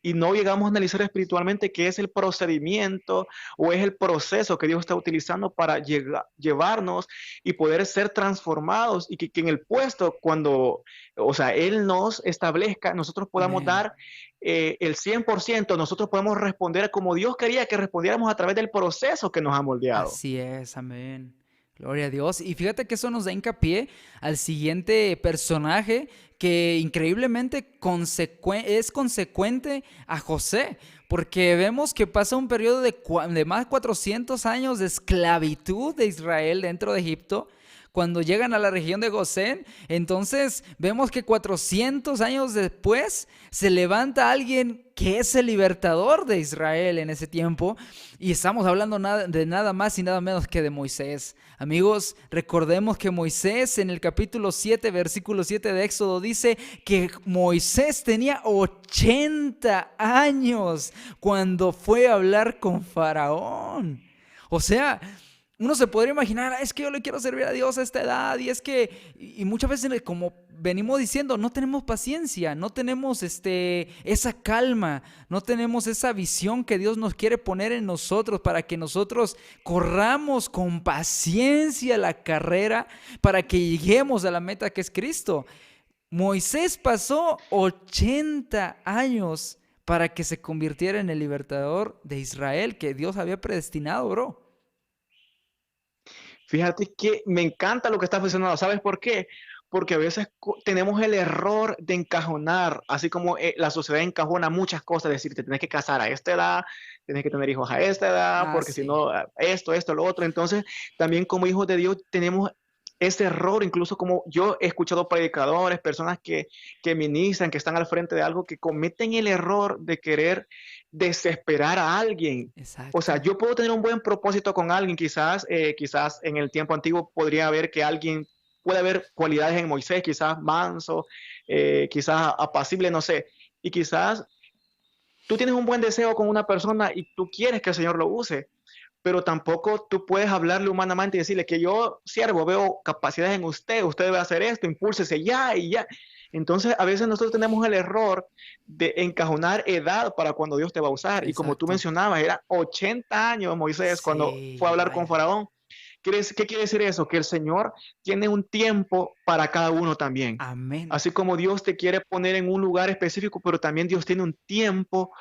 Y no llegamos a analizar espiritualmente qué es el procedimiento o es el proceso que Dios está utilizando para llevarnos y poder ser transformados y que en el puesto, cuando, o sea, Él nos establezca, nosotros podamos Amén. dar el 100%, nosotros podemos responder como Dios quería que respondiéramos a través del proceso que nos ha moldeado. Así es, amén. Gloria a Dios. Y fíjate que eso nos da hincapié al siguiente personaje que increíblemente es consecuente a José, porque vemos que pasa un periodo de más de 400 años de esclavitud de Israel dentro de Egipto. Cuando llegan a la región de Gosén, entonces vemos que 400 años después se levanta alguien que es el libertador de Israel en ese tiempo, y estamos hablando de nada más y nada menos que de Moisés. Amigos, recordemos que Moisés en el capítulo 7, versículo 7 de Éxodo dice que Moisés tenía 80 años cuando fue a hablar con Faraón. O sea, uno se podría imaginar, es que yo le quiero servir a Dios a esta edad, y es que, y muchas veces, como venimos diciendo, no tenemos paciencia, no tenemos esa calma, no tenemos esa visión que Dios nos quiere poner en nosotros para que nosotros corramos con paciencia la carrera para que lleguemos a la meta que es Cristo. Moisés pasó 80 años para que se convirtiera en el libertador de Israel que Dios había predestinado, bro. Fíjate que me encanta lo que estás mencionando. ¿Sabes por qué? Porque a veces tenemos el error de encajonar, así como la sociedad encajona muchas cosas, decir, te tienes que casar a esta edad, tienes que tener hijos a esta edad, Ah, porque si sí. no, esto, lo otro. Entonces, también como hijos de Dios tenemos ese error, incluso como yo he escuchado predicadores, personas que ministran, que están al frente de algo, que cometen el error de querer desesperar a alguien. O sea, Exacto. yo puedo tener un buen propósito con alguien, quizás en el tiempo antiguo podría haber que alguien, puede haber cualidades en Moisés, quizás manso, quizás apacible, no sé, y quizás tú tienes un buen deseo con una persona y tú quieres que el Señor lo use, pero tampoco tú puedes hablarle humanamente y decirle que yo, siervo, veo capacidades en usted debe hacer esto, impúlsese ya y ya. Entonces, a veces nosotros tenemos el error de encajonar edad para cuando Dios te va a usar. Y como tú Exacto. mencionabas, era 80 años Moisés cuando fue a Sí, hablar con vaya. Faraón. ¿Qué quiere decir eso? Que el Señor tiene un tiempo para cada uno también. Amén. Así como Dios te quiere poner en un lugar específico, pero también Dios tiene un tiempo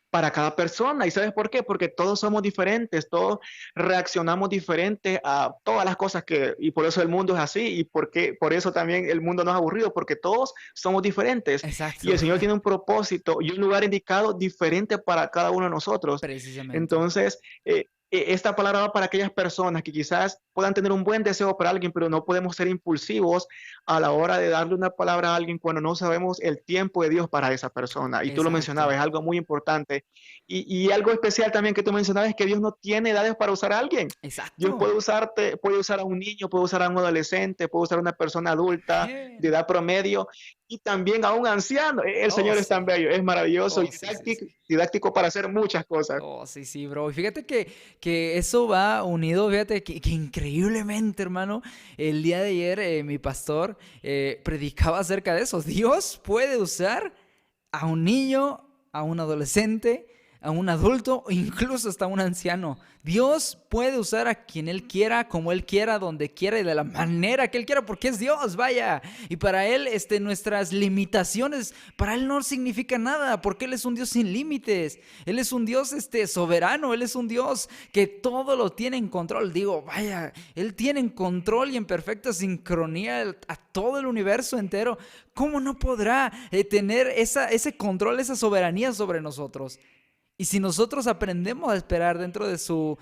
para cada persona. ¿Y sabes por qué? Porque todos somos diferentes, todos reaccionamos diferente a todas las cosas y por eso el mundo es así, y por eso también el mundo no es aburrido, porque todos somos diferentes. Y Exacto, el Señor tiene un propósito y un lugar indicado diferente para cada uno de nosotros. precisamente. Entonces, esta palabra va para aquellas personas que quizás puedan tener un buen deseo para alguien, pero no podemos ser impulsivos a la hora de darle una palabra a alguien cuando no sabemos el tiempo de Dios para esa persona. Y tú lo Exacto, mencionabas, es algo muy importante. Y algo especial también que tú mencionabas es que Dios no tiene edades para usar a alguien. Dios exacto. puede usar a un niño, puede usar a un adolescente, puede usar a una persona adulta de edad promedio y también a un anciano. El Oh, Señor es tan sí. bello, es maravilloso y Oh, sí, sí, sí. didáctico para hacer muchas cosas. Oh, sí, sí, bro. Y fíjate que eso va unido, fíjate que increíblemente, hermano, el día de ayer mi pastor predicaba acerca de eso. Dios puede usar a un niño, a un adolescente, a un adulto o incluso hasta a un anciano. Dios puede usar a quien Él quiera, como Él quiera, donde quiera y de la manera que Él quiera, porque es Dios, vaya. Y para Él, nuestras limitaciones, para Él no significa nada, porque Él es un Dios sin límites. Él es un Dios, soberano. Él es un Dios que todo lo tiene en control. Digo, vaya, Él tiene en control y en perfecta sincronía a todo el universo entero. ¿Cómo no podrá tener ese control, esa soberanía sobre nosotros? Y si nosotros aprendemos a esperar dentro de su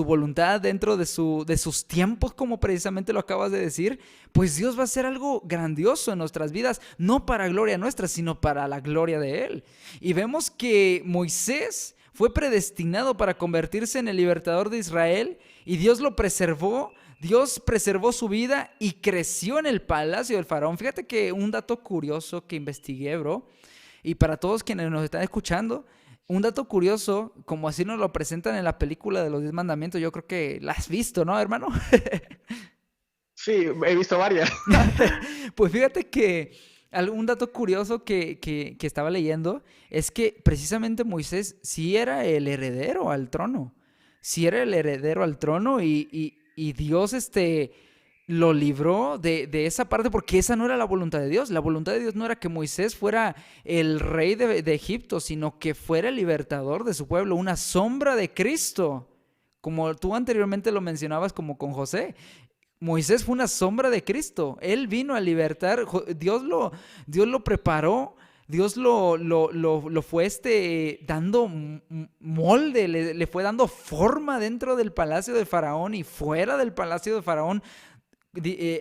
voluntad, dentro de sus tiempos, como precisamente lo acabas de decir, pues Dios va a hacer algo grandioso en nuestras vidas, no para gloria nuestra, sino para la gloria de Él. Y vemos que Moisés fue predestinado para convertirse en el libertador de Israel y Dios lo preservó. Dios preservó su vida y creció en el palacio del faraón. Fíjate que un dato curioso que investigué, bro, y para todos quienes nos están escuchando, un dato curioso, como así nos lo presentan en la película de los 10 mandamientos, yo creo que la has visto, ¿no, hermano? Sí, he visto varias. Pues fíjate que un dato curioso que estaba leyendo es que precisamente Moisés sí era el heredero al trono. Sí era el heredero al trono y Dios lo libró de esa parte porque esa no era la voluntad de Dios. La voluntad de Dios no era que Moisés fuera el rey de Egipto, sino que fuera el libertador de su pueblo, una sombra de Cristo. Como tú anteriormente lo mencionabas como con José. Moisés fue una sombra de Cristo. Él vino a libertar. Dios lo preparó. Dios lo fue dando molde, le fue dando forma dentro del palacio de Faraón y fuera del palacio de Faraón.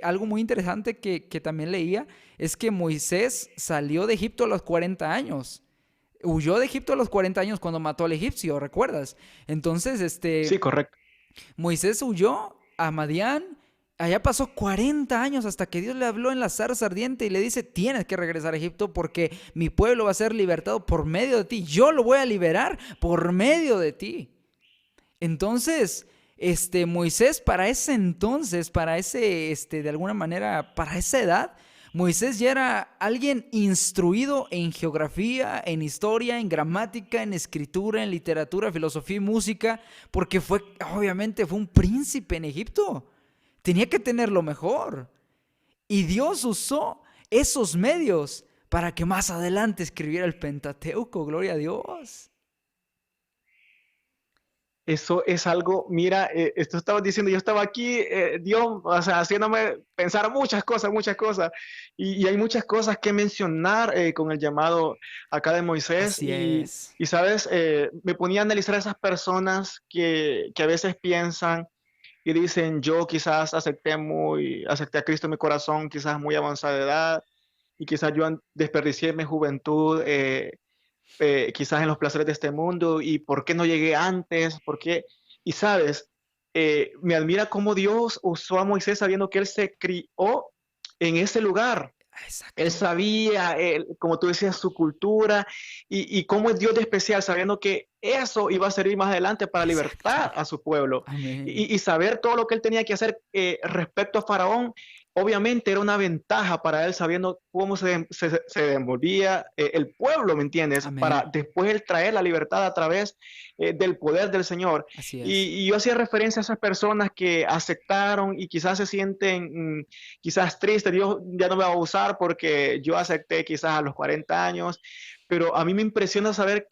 Algo muy interesante que también leía es que Moisés salió de Egipto a los 40 años. Huyó de Egipto a los 40 años cuando mató al egipcio, ¿recuerdas? Entonces, Sí, correcto. Moisés huyó a Madián, allá pasó 40 años hasta que Dios le habló en la zarza ardiente y le dice, tienes que regresar a Egipto porque mi pueblo va a ser libertado por medio de ti, yo lo voy a liberar por medio de ti. Entonces, Moisés para ese entonces, de alguna manera, para esa edad, Moisés ya era alguien instruido en geografía, en historia, en gramática, en escritura, en literatura, filosofía y música, porque obviamente fue un príncipe en Egipto. Tenía que tener lo mejor. Y Dios usó esos medios para que más adelante escribiera el Pentateuco, gloria a Dios. Eso es algo, mira, esto estabas diciendo, yo estaba aquí, Dios, o sea, haciéndome pensar muchas cosas, y hay muchas cosas que mencionar con el llamado acá de Moisés, Así es. y sabes, me ponía a analizar a esas personas que a veces piensan y dicen, yo quizás acepté a Cristo en mi corazón, quizás muy avanzada edad, y quizás yo desperdicié mi juventud, quizás en los placeres de este mundo y por qué no llegué antes, por qué. Y sabes, me admira cómo Dios usó a Moisés sabiendo que él se crió en ese lugar. Él Exacto. sabía, como tú decías, su cultura y cómo es Dios de especial, sabiendo que eso iba a servir más adelante para Exacto. libertar a su pueblo. Amén. Y saber todo lo que él tenía que hacer respecto a Faraón, obviamente era una ventaja para él, sabiendo cómo se desenvolvía el pueblo, ¿me entiendes? Amén. Para después él traer la libertad a través del poder del Señor. Así es. Y yo hacía referencia a esas personas que aceptaron y quizás se sienten quizás tristes, Dios ya no me va a usar porque yo acepté quizás a los 40 años, pero a mí me impresiona saber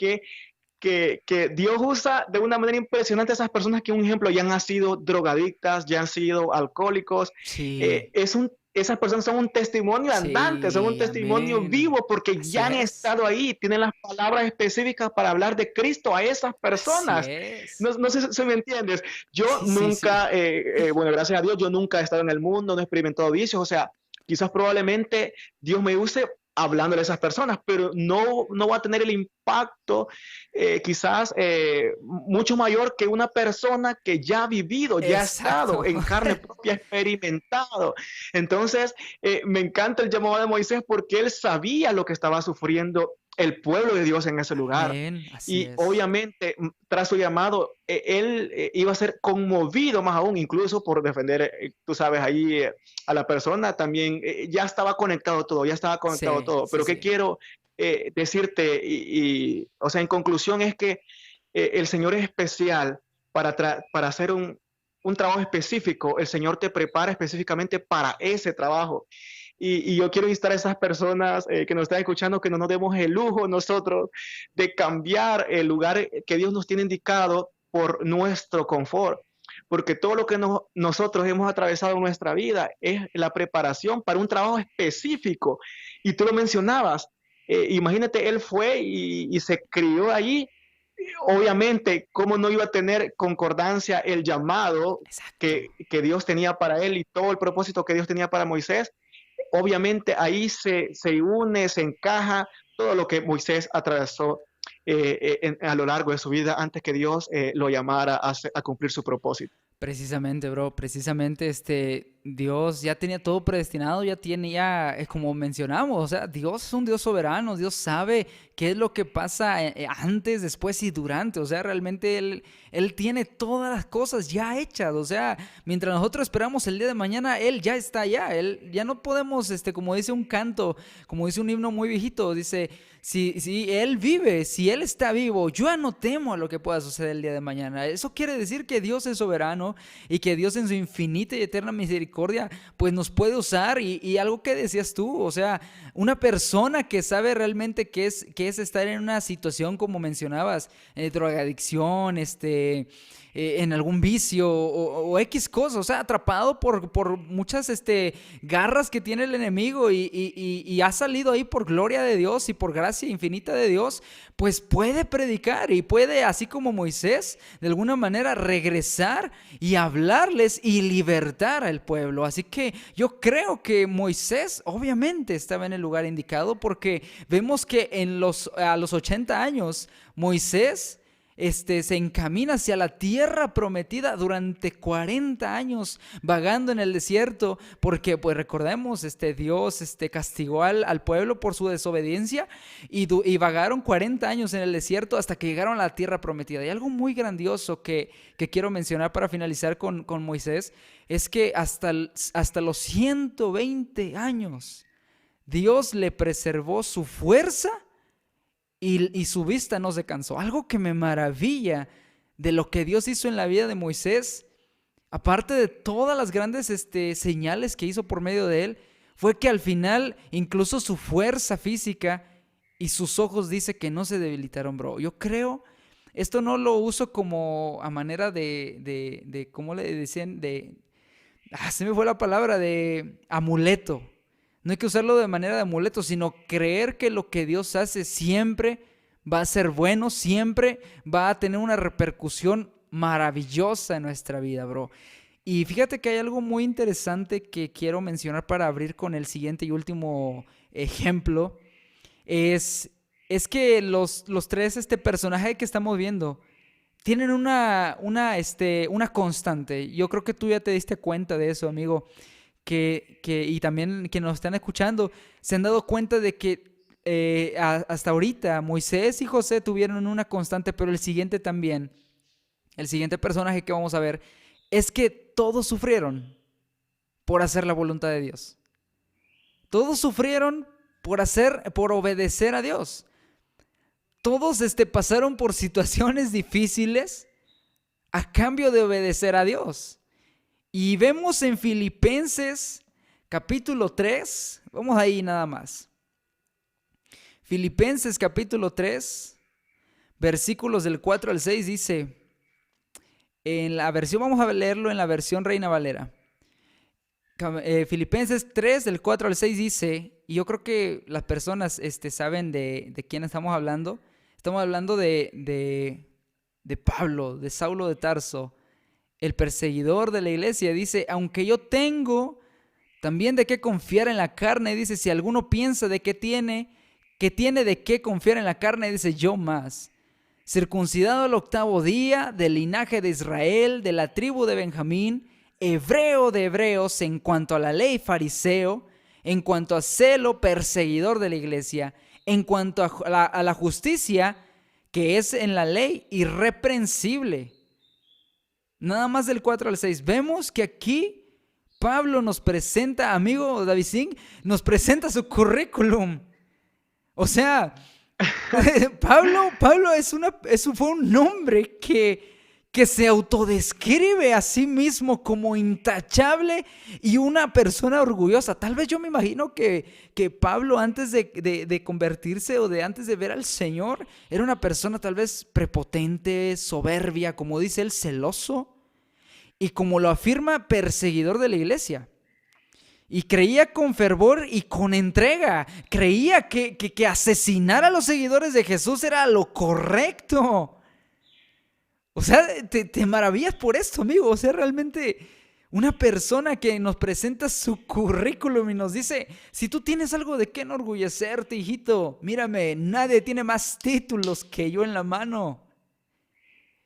que Dios usa de una manera impresionante a esas personas que, un ejemplo, ya han sido drogadictas, ya han sido alcohólicos. Sí, Esas personas son un testimonio andante, son un sí, testimonio amén. vivo porque Así ya han es, estado ahí, tienen las palabras específicas para hablar de Cristo a esas así personas. es. No sé si me entiendes. Yo Sí, sí, sí. nunca, bueno, gracias a Dios, yo nunca he estado en el mundo, no he experimentado vicios, o sea, quizás probablemente Dios me use hablándole a esas personas, pero no va a tener el impacto quizás mucho mayor que una persona que ya ha vivido, ya ha estado Exacto. en carne propia, experimentado. Entonces, me encanta el llamado de Moisés porque él sabía lo que estaba sufriendo el pueblo de Dios en ese lugar. Amén, así Y es. obviamente, tras su llamado, él iba a ser conmovido más aún, incluso por defender, tú sabes, ahí a la persona también. Ya estaba conectado todo, ya estaba conectado Sí, todo. sí, Pero ¿qué sí. quiero decirte? O sea, en conclusión es que el Señor es especial para hacer un trabajo específico. El Señor te prepara específicamente para ese trabajo. Y yo quiero instar a esas personas que nos están escuchando que no nos demos el lujo nosotros de cambiar el lugar que Dios nos tiene indicado por nuestro confort. Porque todo lo que nosotros hemos atravesado en nuestra vida es la preparación para un trabajo específico. Y tú lo mencionabas, imagínate, él fue y se crió allí. Obviamente, ¿cómo no iba a tener concordancia el llamado Exacto. que Dios tenía para él y todo el propósito que Dios tenía para Moisés? Obviamente ahí se une, se encaja todo lo que Moisés atravesó a lo largo de su vida antes que Dios lo llamara a cumplir su propósito. Precisamente, bro, precisamente Dios ya tenía todo predestinado, ya tenía, como mencionamos, o sea, Dios es un Dios soberano, Dios sabe qué es lo que pasa antes, después y durante, o sea, realmente Él tiene todas las cosas ya hechas, o sea, mientras nosotros esperamos el día de mañana, Él ya está allá, Él ya no podemos, como dice un canto, como dice un himno muy viejito, dice, si Él vive, si Él está vivo, yo ya no temo a lo que pueda suceder el día de mañana. Eso quiere decir que Dios es soberano y que Dios en su infinita y eterna misericordia pues nos puede usar y algo que decías tú, o sea, una persona que sabe realmente qué es estar en una situación como mencionabas, drogadicción, en algún vicio o X cosa, o sea, atrapado por muchas garras que tiene el enemigo y ha salido ahí por gloria de Dios y por gracia infinita de Dios, pues puede predicar y puede, así como Moisés, de alguna manera regresar y hablarles y libertar al pueblo. Así que yo creo que Moisés obviamente estaba en el lugar indicado porque vemos que a los 80 años Moisés se encamina hacia la tierra prometida durante 40 años vagando en el desierto porque pues recordemos Dios castigó al pueblo por su desobediencia y vagaron 40 años en el desierto hasta que llegaron a la tierra prometida. Y algo muy grandioso que quiero mencionar para finalizar con Moisés es que hasta los 120 años Dios le preservó su fuerza y su vista no se cansó. Algo que me maravilla de lo que Dios hizo en la vida de Moisés, aparte de todas las grandes señales que hizo por medio de él, fue que al final incluso su fuerza física y sus ojos dice que no se debilitaron, bro. Yo creo, esto no lo uso como a manera de ¿cómo le decían? Se me fue la palabra, de amuleto. No hay que usarlo de manera de amuleto, sino creer que lo que Dios hace siempre va a ser bueno, siempre va a tener una repercusión maravillosa en nuestra vida, bro. Y fíjate que hay algo muy interesante que quiero mencionar para abrir con el siguiente y último ejemplo. Es, es que los tres personajes que estamos viendo tienen una constante. Yo creo que tú ya te diste cuenta de eso, amigo, y también que nos están escuchando, se han dado cuenta de que hasta ahorita Moisés y José tuvieron una constante, pero el siguiente también, el siguiente personaje que vamos a ver, es que todos sufrieron por hacer la voluntad de Dios. Todos sufrieron por obedecer a Dios. Todos pasaron por situaciones difíciles a cambio de obedecer a Dios. Y vemos en Filipenses capítulo 3, vamos ahí nada más. Filipenses capítulo 3, versículos del 4 al 6 dice, en la versión, vamos a leerlo en la versión Reina Valera. Filipenses 3, del 4 al 6 dice, y yo creo que las personas saben de quién estamos hablando. Estamos hablando de Pablo, de Saulo de Tarso, el perseguidor de la iglesia. Dice, aunque yo tengo también de qué confiar en la carne, dice, si alguno piensa de qué tiene de qué confiar en la carne, dice, yo más. Circuncidado al 8º día, del linaje de Israel, de la tribu de Benjamín, hebreo de hebreos, en cuanto a la ley fariseo, en cuanto a celo perseguidor de la iglesia, en cuanto a la justicia que es en la ley irreprensible. Nada más del 4 al 6. Vemos que aquí Pablo nos presenta, amigo David Singh, nos presenta su currículum. O sea, Pablo fue un hombre que se autodescribe a sí mismo como intachable y una persona orgullosa. Tal vez yo me imagino que Pablo antes de convertirse o antes de ver al Señor, era una persona tal vez prepotente, soberbia, como dice él, celoso, y como lo afirma, perseguidor de la iglesia. Y creía con fervor y con entrega. Creía que asesinar a los seguidores de Jesús era lo correcto. O sea, te maravillas por esto, amigo. O sea, realmente una persona que nos presenta su currículum y nos dice, si tú tienes algo de qué enorgullecerte, hijito, mírame, nadie tiene más títulos que yo en la mano.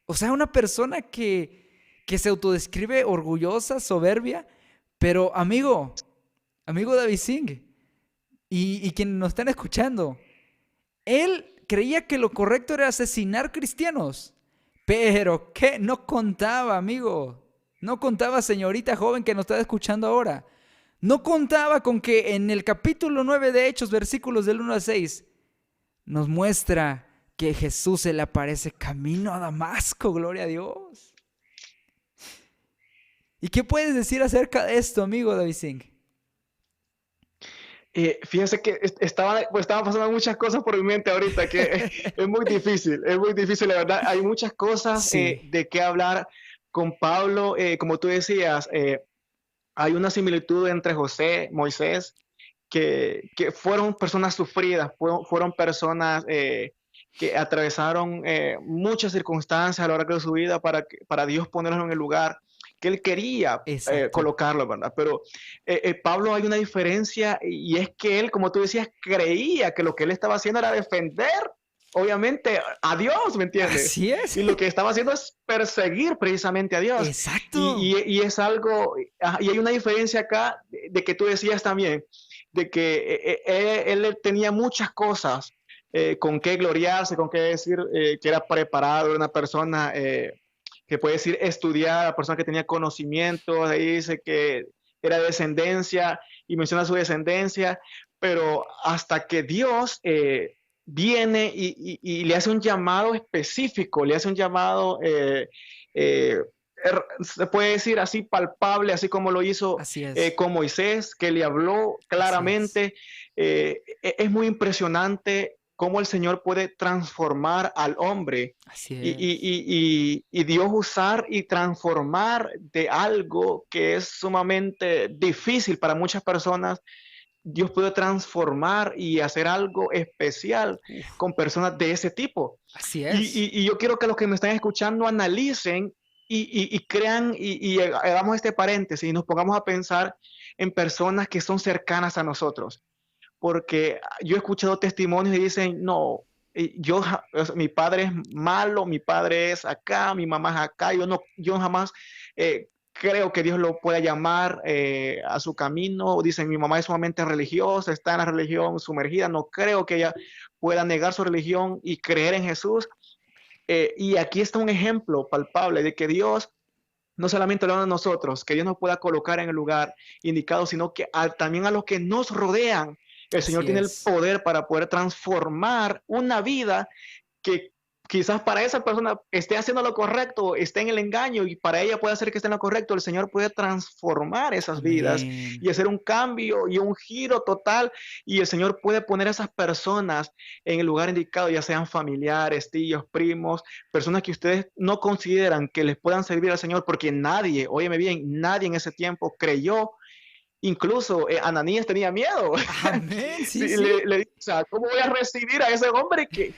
O sea, una persona que se autodescribe orgullosa, soberbia, pero amigo David Singh y quienes nos están escuchando, él creía que lo correcto era asesinar cristianos. Pero ¿qué? No contaba, amigo. No contaba, señorita joven que nos está escuchando ahora. No contaba con que en el capítulo 9 de Hechos, versículos del 1 al 6, nos muestra que Jesús se le aparece camino a Damasco, gloria a Dios. ¿Y qué puedes decir acerca de esto, amigo David Singh? Fíjense que estaban pasando muchas cosas por mi mente ahorita, que es muy difícil, la verdad. Hay muchas cosas Sí. de qué hablar con Pablo. Como tú decías, hay una similitud entre Moisés, que fueron personas sufridas, fueron personas que atravesaron muchas circunstancias a lo largo de su vida para Dios ponerlos en el lugar que él quería Exacto. colocarlo, ¿verdad? Pero Pablo, hay una diferencia, y es que él, como tú decías, creía que lo que él estaba haciendo era defender, obviamente, a Dios, ¿me entiendes? Así es. Y lo que estaba haciendo es perseguir precisamente a Dios. Exacto. Y es algo, y hay una diferencia acá de que tú decías también, de que él tenía muchas cosas con qué gloriarse, con qué decir que era preparado, una persona que puede decir estudiar, persona que tenía conocimientos. Ahí dice que era descendencia y menciona su descendencia, pero hasta que Dios viene y le hace un llamado específico, le hace un llamado, se puede decir así, palpable, así como lo hizo Así es. con Moisés, que le habló Así es. claramente. Es muy impresionante cómo el Señor puede transformar al hombre Así y, es. y Dios usar y transformar de algo que es sumamente difícil para muchas personas. Dios puede transformar y hacer algo especial Uf, con personas de ese tipo. así Y, es. y yo quiero que los que me están escuchando analicen y crean y hagamos este paréntesis y nos pongamos a pensar en personas que son cercanas a nosotros. Porque yo he escuchado testimonios y dicen, no, mi padre es malo, mi padre es acá, mi mamá es acá, yo jamás creo que Dios lo pueda llamar a su camino. Dicen, mi mamá es sumamente religiosa, está en la religión sumergida, no creo que ella pueda negar su religión y creer en Jesús. Y aquí está un ejemplo palpable de que Dios no solamente habla de nosotros, que Dios nos pueda colocar en el lugar indicado, sino que también a los que nos rodean. El Señor Así tiene el es. poder para poder transformar una vida que quizás para esa persona esté haciendo lo correcto, esté en el engaño y para ella puede ser que esté en lo correcto, el Señor puede transformar esas vidas Amén. y hacer un cambio y un giro total y el Señor puede poner a esas personas en el lugar indicado, ya sean familiares, tíos, primos, personas que ustedes no consideran que les puedan servir al Señor porque nadie, óyeme bien, nadie en ese tiempo creyó. Incluso Ananías tenía miedo. Amén, sí, sí. Le dijo, o sea, ¿cómo voy a recibir a ese hombre que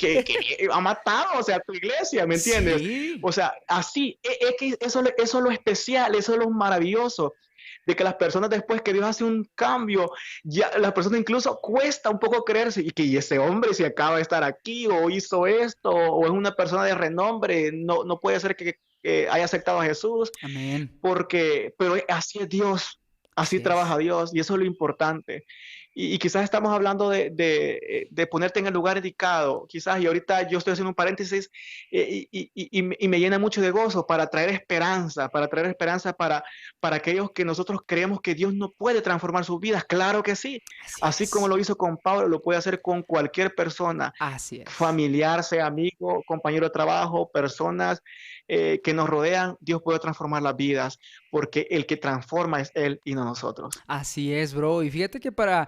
ha matado, o sea, tu iglesia? ¿Me entiendes? Sí, O sea, así, es que eso es lo especial, eso es lo maravilloso, de que las personas después que Dios hace un cambio, ya las personas incluso cuesta un poco creerse y que y ese hombre si acaba de estar aquí o hizo esto o es una persona de renombre, no puede ser que haya aceptado a Jesús amén. porque, pero así es Dios, así Así es. trabaja Dios y eso es lo importante. Y quizás estamos hablando de ponerte en el lugar indicado, quizás, y ahorita yo estoy haciendo un paréntesis y me llena mucho de gozo para traer esperanza para aquellos que nosotros creemos que Dios no puede transformar sus vidas. Claro que sí, Así así como es. lo hizo con Pablo, lo puede hacer con cualquier persona, Así es. familiar, sea amigo, compañero de trabajo, personas que nos rodean, Dios puede transformar las vidas, porque el que transforma es Él y no nosotros. Así es, bro. Y fíjate que para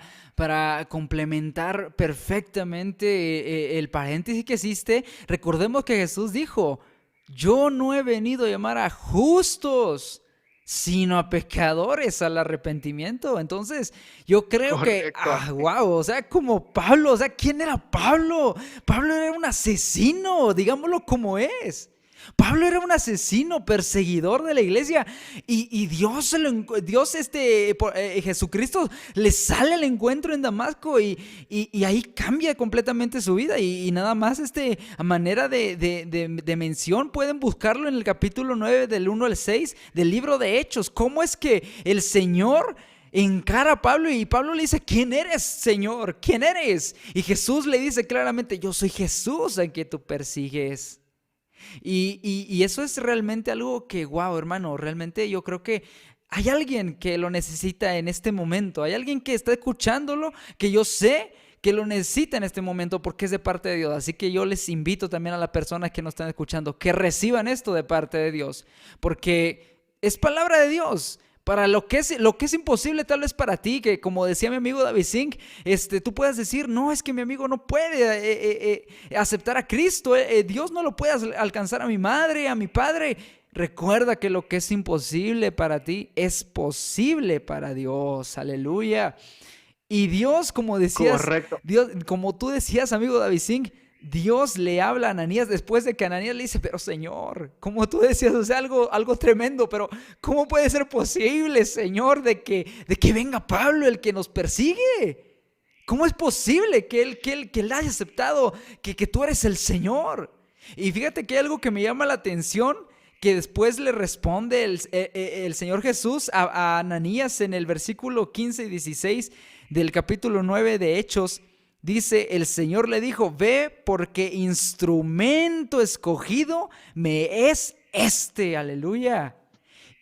complementar perfectamente el paréntesis que hiciste, recordemos que Jesús dijo, yo no he venido a llamar a justos, sino a pecadores al arrepentimiento. Entonces, yo creo que, Correcto. wow, o sea, como Pablo, o sea, ¿quién era Pablo? Pablo era un asesino, digámoslo como es. Pablo era un asesino, perseguidor de la iglesia y Dios, Dios Jesucristo le sale al encuentro en Damasco y ahí cambia completamente su vida y nada más a manera de mención pueden buscarlo en el capítulo 9 del 1 al 6 del libro de Hechos. ¿Cómo es que el Señor encara a Pablo y Pablo le dice, ¿quién eres, Señor? ¿Quién eres? Y Jesús le dice claramente, yo soy Jesús a quien tú persigues. Y eso es realmente algo que, wow, hermano, realmente yo creo que hay alguien que lo necesita en este momento. Hay alguien que está escuchándolo, que yo sé que lo necesita en este momento porque es de parte de Dios. Así que yo les invito también a las personas que nos están escuchando que reciban esto de parte de Dios, porque es palabra de Dios. Para lo que es imposible tal vez para ti, que como decía mi amigo David Singh, tú puedes decir, no, es que mi amigo no puede aceptar a Cristo, Dios no lo puede alcanzar a mi madre, a mi padre. Recuerda que lo que es imposible para ti es posible para Dios, aleluya. Y Dios, como decías, Correcto. Dios, como tú decías, amigo David Singh, Dios le habla a Ananías después de que Ananías le dice, pero Señor, como tú decías, o sea, algo tremendo, pero ¿cómo puede ser posible, Señor, de que venga Pablo, el que nos persigue? ¿Cómo es posible que él haya aceptado que tú eres el Señor? Y fíjate que hay algo que me llama la atención, que después le responde el Señor Jesús a Ananías en el versículo 15 y 16 del capítulo 9 de Hechos. Dice, el Señor le dijo, ve porque instrumento escogido me es aleluya.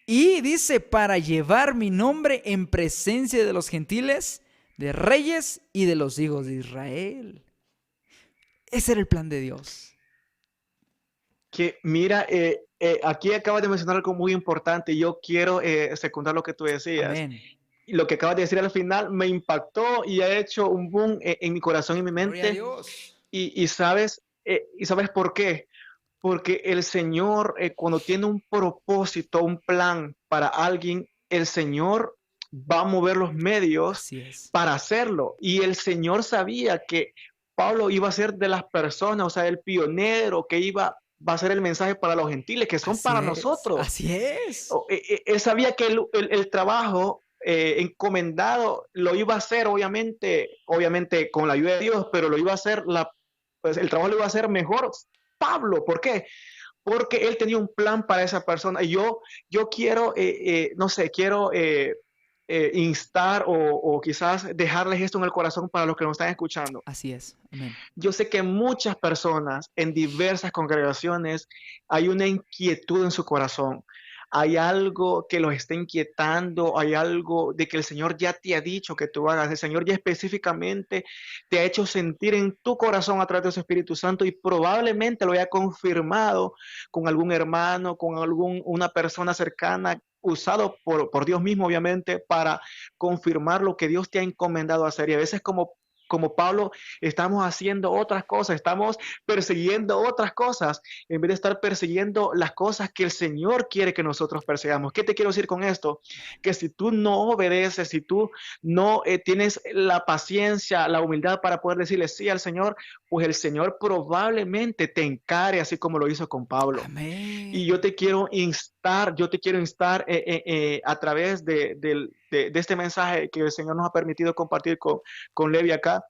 Y dice, para llevar mi nombre en presencia de los gentiles, de reyes y de los hijos de Israel. Ese era el plan de Dios. Que mira, aquí acabas de mencionar algo muy importante y yo quiero secundar lo que tú decías. Amén. Y lo que acabas de decir al final me impactó y ha hecho un boom en mi corazón y mi Gloria a mente. Dios. Y sabes por qué. Porque el Señor, cuando tiene un propósito, un plan para alguien, el Señor va a mover los medios Así es. para hacerlo. Y el Señor sabía que Pablo iba a ser de las personas, o sea, el pionero que va a ser el mensaje para los gentiles, que son Así para es. nosotros. Así es. Él sabía que el trabajo encomendado lo iba a hacer, obviamente con la ayuda de Dios, pero lo iba a hacer, pues el trabajo lo iba a hacer mejor Pablo. ¿Por qué? Porque él tenía un plan para esa persona. Y yo quiero, no sé, quiero instar o quizás dejarles esto en el corazón para los que nos están escuchando. Así es. Amén. Yo sé que muchas personas en diversas congregaciones hay una inquietud en su corazón. hay algo que los está inquietando, hay algo de que el Señor ya te ha dicho que tú hagas, el Señor ya específicamente te ha hecho sentir en tu corazón a través de su Espíritu Santo y probablemente lo haya confirmado con algún hermano, con una persona cercana, usado por Dios mismo, obviamente, para confirmar lo que Dios te ha encomendado a hacer. Y a veces como Pablo, estamos haciendo otras cosas, estamos persiguiendo otras cosas, en vez de estar persiguiendo las cosas que el Señor quiere que nosotros persigamos. ¿Qué te quiero decir con esto? Que si tú no obedeces, si tú no tienes la paciencia, la humildad para poder decirle sí al Señor, pues el Señor probablemente te encare así como lo hizo con Pablo. Y Amén. yo te quiero instar a través de este mensaje que el Señor nos ha permitido compartir con Levi acá,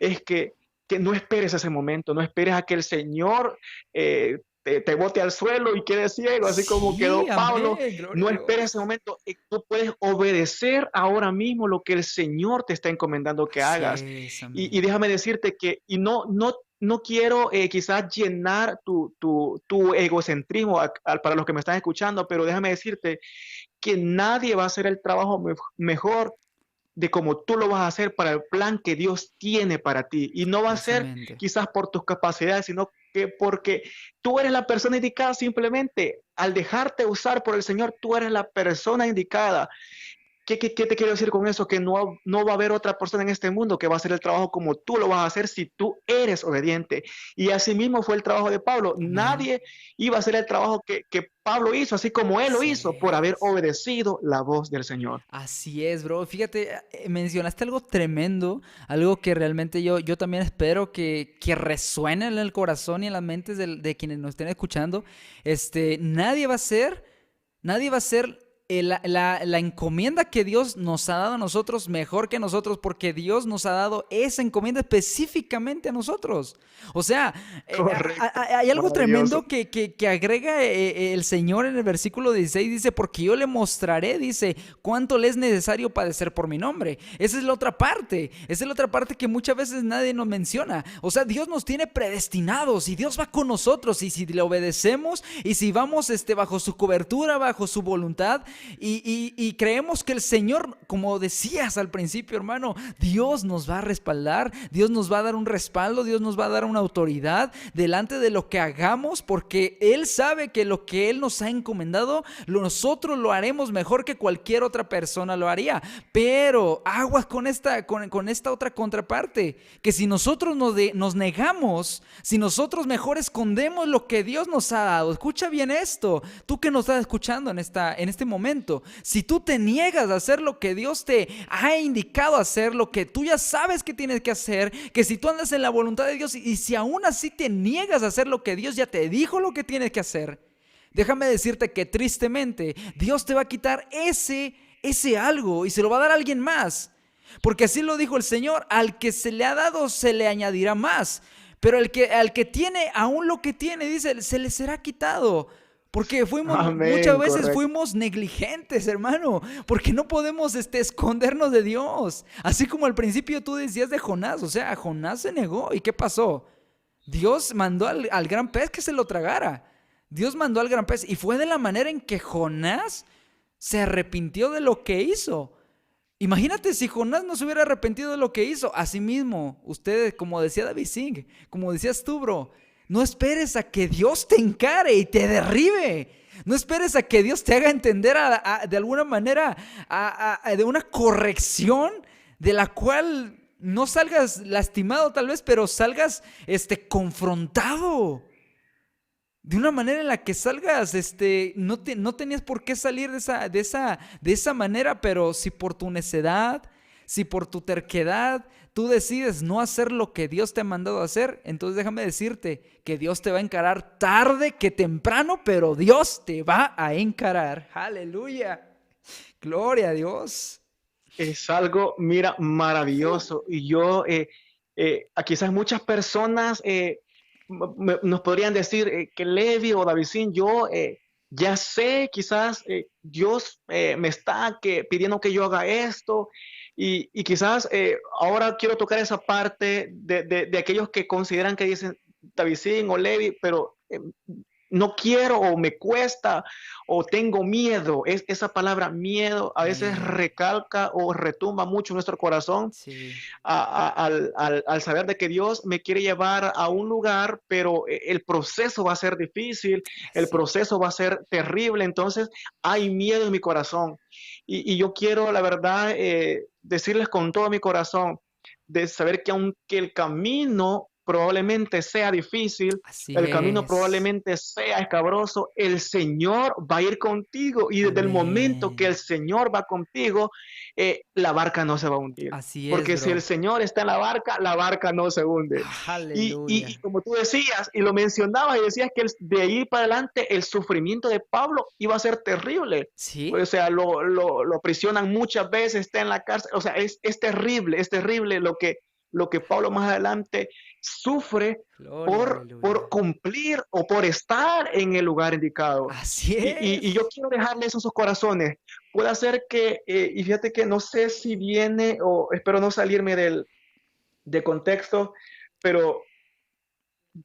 es que no esperes ese momento, no esperes a que el Señor te bote al suelo y quede ciego, así como Sí, quedó Pablo. amén. Gloria a No esperes Dios. ese momento. Tú puedes obedecer ahora mismo lo que el Señor te está encomendando que Así hagas. es, Y amén. déjame decirte que, no quiero quizás llenar tu egocentrismo para los que me están escuchando, pero déjame decirte que nadie va a hacer el trabajo mejor de cómo tú lo vas a hacer para el plan que Dios tiene para ti. Y no va a ser Precisamente. quizás por tus capacidades, sino que porque tú eres la persona indicada simplemente. Al dejarte usar por el Señor, tú eres la persona indicada. ¿Qué te quiero decir con eso? Que no va a haber otra persona en este mundo que va a hacer el trabajo como tú lo vas a hacer si tú eres obediente. Y así mismo fue el trabajo de Pablo. Amén. Nadie iba a hacer el trabajo que Pablo hizo, así como él lo Así hizo, por haber es. obedecido la voz del Señor. Así es, bro. Fíjate, mencionaste algo tremendo, algo que realmente yo también espero que resuene en el corazón y en las mentes de quienes nos estén escuchando. Nadie va a ser la encomienda que Dios nos ha dado a nosotros mejor que nosotros, porque Dios nos ha dado esa encomienda específicamente a nosotros. O sea, Correcto, hay algo maravilloso. tremendo que agrega el Señor en el versículo 16, dice, porque yo le mostraré, dice, cuánto le es necesario padecer por mi nombre. Esa es la otra parte que muchas veces nadie nos menciona. O sea, Dios nos tiene predestinados y Dios va con nosotros y si le obedecemos y si vamos bajo su cobertura, bajo su voluntad y creemos que el Señor, como decías al principio, hermano, Dios nos va a respaldar, Dios nos va a dar un respaldo, Dios nos va a dar una autoridad delante de lo que hagamos, porque Él sabe que lo que Él nos ha encomendado, nosotros lo haremos mejor que cualquier otra persona lo haría. Pero aguas con esta otra contraparte, que si nosotros nos negamos, si nosotros mejor escondemos lo que Dios nos ha dado, escucha bien esto, tú que nos estás escuchando en este momento, si tú te niegas a hacer lo que Dios te ha indicado hacer, lo que tú ya sabes que tienes que hacer, que si tú andas en la voluntad de Dios y si aún así te niegas a hacer lo que Dios ya te dijo lo que tienes que hacer, déjame decirte que tristemente Dios te va a quitar ese algo y se lo va a dar a alguien más. Porque así lo dijo el Señor, al que se le ha dado se le añadirá más. Pero al que tiene aún lo que tiene, dice, se le será quitado. Porque muchas Amén, veces correcto. fuimos negligentes, hermano. Porque no podemos escondernos de Dios. Así como al principio tú decías de Jonás. O sea, Jonás se negó. ¿Y qué pasó? Dios mandó al gran pez que se lo tragara. Dios mandó al gran pez. Y fue de la manera en que Jonás se arrepintió de lo que hizo. Imagínate si Jonás no se hubiera arrepentido de lo que hizo. Asimismo, ustedes, como decía David Singh, como decías tú, bro, no esperes a que Dios te encare y te derribe. No esperes a que Dios te haga entender de alguna manera de una corrección de la cual no salgas lastimado tal vez, pero salgas confrontado. De una manera en la que salgas, no tenías por qué salir de esa manera, pero si por tu necedad, si por tu terquedad, tú decides no hacer lo que Dios te ha mandado a hacer, entonces déjame decirte que Dios te va a encarar tarde que temprano, pero Dios te va a encarar. Aleluya. Gloria a Dios. Es algo, mira, maravilloso. Y quizás muchas personas nos podrían decir que Levi o Davidín, yo ya sé, quizás Dios me está pidiendo que yo haga esto. Y quizás ahora quiero tocar esa parte de aquellos que consideran que dicen Davidín o Levi, pero no quiero o me cuesta o tengo miedo. Esa palabra miedo a veces Amén. recalca o retumba mucho en nuestro corazón Sí, al saber de que Dios me quiere llevar a un lugar, pero el proceso va a ser difícil, el así es. proceso va a ser terrible, entonces hay miedo en mi corazón. Y yo quiero, la verdad, decirles con todo mi corazón, de saber que aunque el camino probablemente sea difícil, Así el camino es. probablemente sea escabroso, el Señor va a ir contigo y desde el momento que el Amén. Señor va contigo, la barca no se va a hundir. Así es, Porque si el bro. Señor está en la barca no se hunde. Y Aleluya. como tú decías y lo mencionabas y decías que de ahí para adelante el sufrimiento de Pablo iba a ser terrible. O ¿Sí? sea, lo aprisionan muchas veces, está en la cárcel. O sea, es terrible lo que Pablo más adelante sufre Gloria, por aleluya. cumplir o por estar en el lugar indicado. Así Y yo es. quiero dejarles esos corazones. Puede ser que, y fíjate que no sé si viene, o espero no salirme de contexto, pero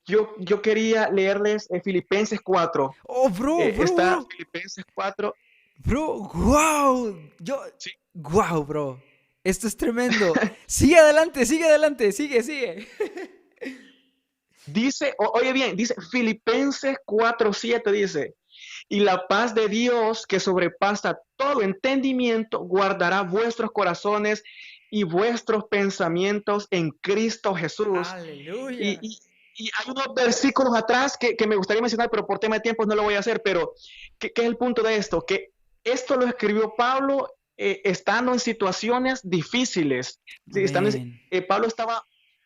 yo quería leerles Filipenses 4. Oh, bro, bro, Está bro. Filipenses 4. Bro, wow. Sí. Wow, bro. Esto es tremendo. Sigue adelante, sigue adelante, sigue, sigue. Dice, oye bien, dice Filipenses 4:7 dice, y la paz de Dios que sobrepasa todo entendimiento guardará vuestros corazones y vuestros pensamientos en Cristo Jesús. Y, Aleluya. y, y hay unos versículos atrás que me gustaría mencionar, pero por tema de tiempo no lo voy a hacer, pero ¿qué es el punto de esto? Que esto lo escribió Pablo estando en situaciones difíciles. Amén. Pablo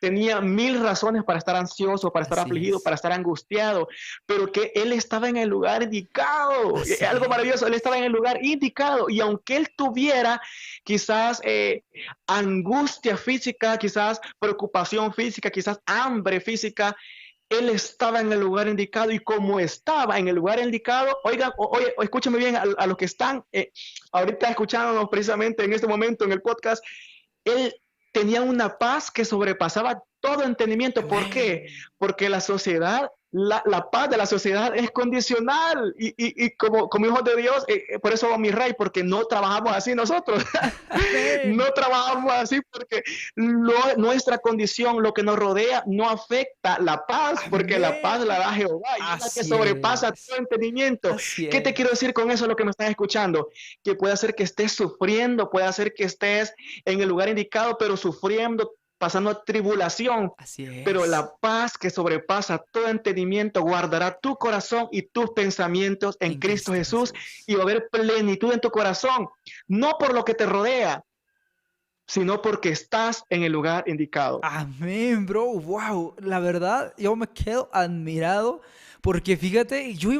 tenía mil razones para estar ansioso, para estar Así afligido, es. para estar angustiado, pero que él estaba en el lugar indicado. Así Algo maravilloso, él es. estaba en el lugar indicado. Y aunque él tuviera quizás angustia física, quizás preocupación física, quizás hambre física, él estaba en el lugar indicado y como estaba en el lugar indicado, oigan, oye, escúchame bien a los que están ahorita escuchándonos precisamente en este momento en el podcast, él tenía una paz que sobrepasaba todo entendimiento. ¿Por qué? Amén. Porque la sociedad, la paz de la sociedad es condicional y como hijos de Dios, por eso mi rey, porque no trabajamos así nosotros. No Amén. trabajamos así porque nuestra condición, lo que nos rodea, no afecta la paz, porque la paz la Amén. da Jehová y es la que Así sobrepasa todo es. entendimiento. Así ¿Qué te quiero es. decir con eso, lo que me estás escuchando? Que puede hacer que estés sufriendo, puede hacer que estés en el lugar indicado, pero sufriendo, pasando tribulación. Así Pero es. la paz que sobrepasa todo entendimiento guardará tu corazón y tus pensamientos en En Cristo Cristo Jesús Jesús. y va a haber plenitud en tu corazón, no por lo que te rodea, sino porque estás en el lugar indicado. Amén, bro. Wow. La verdad, yo me quedo admirado porque fíjate, yo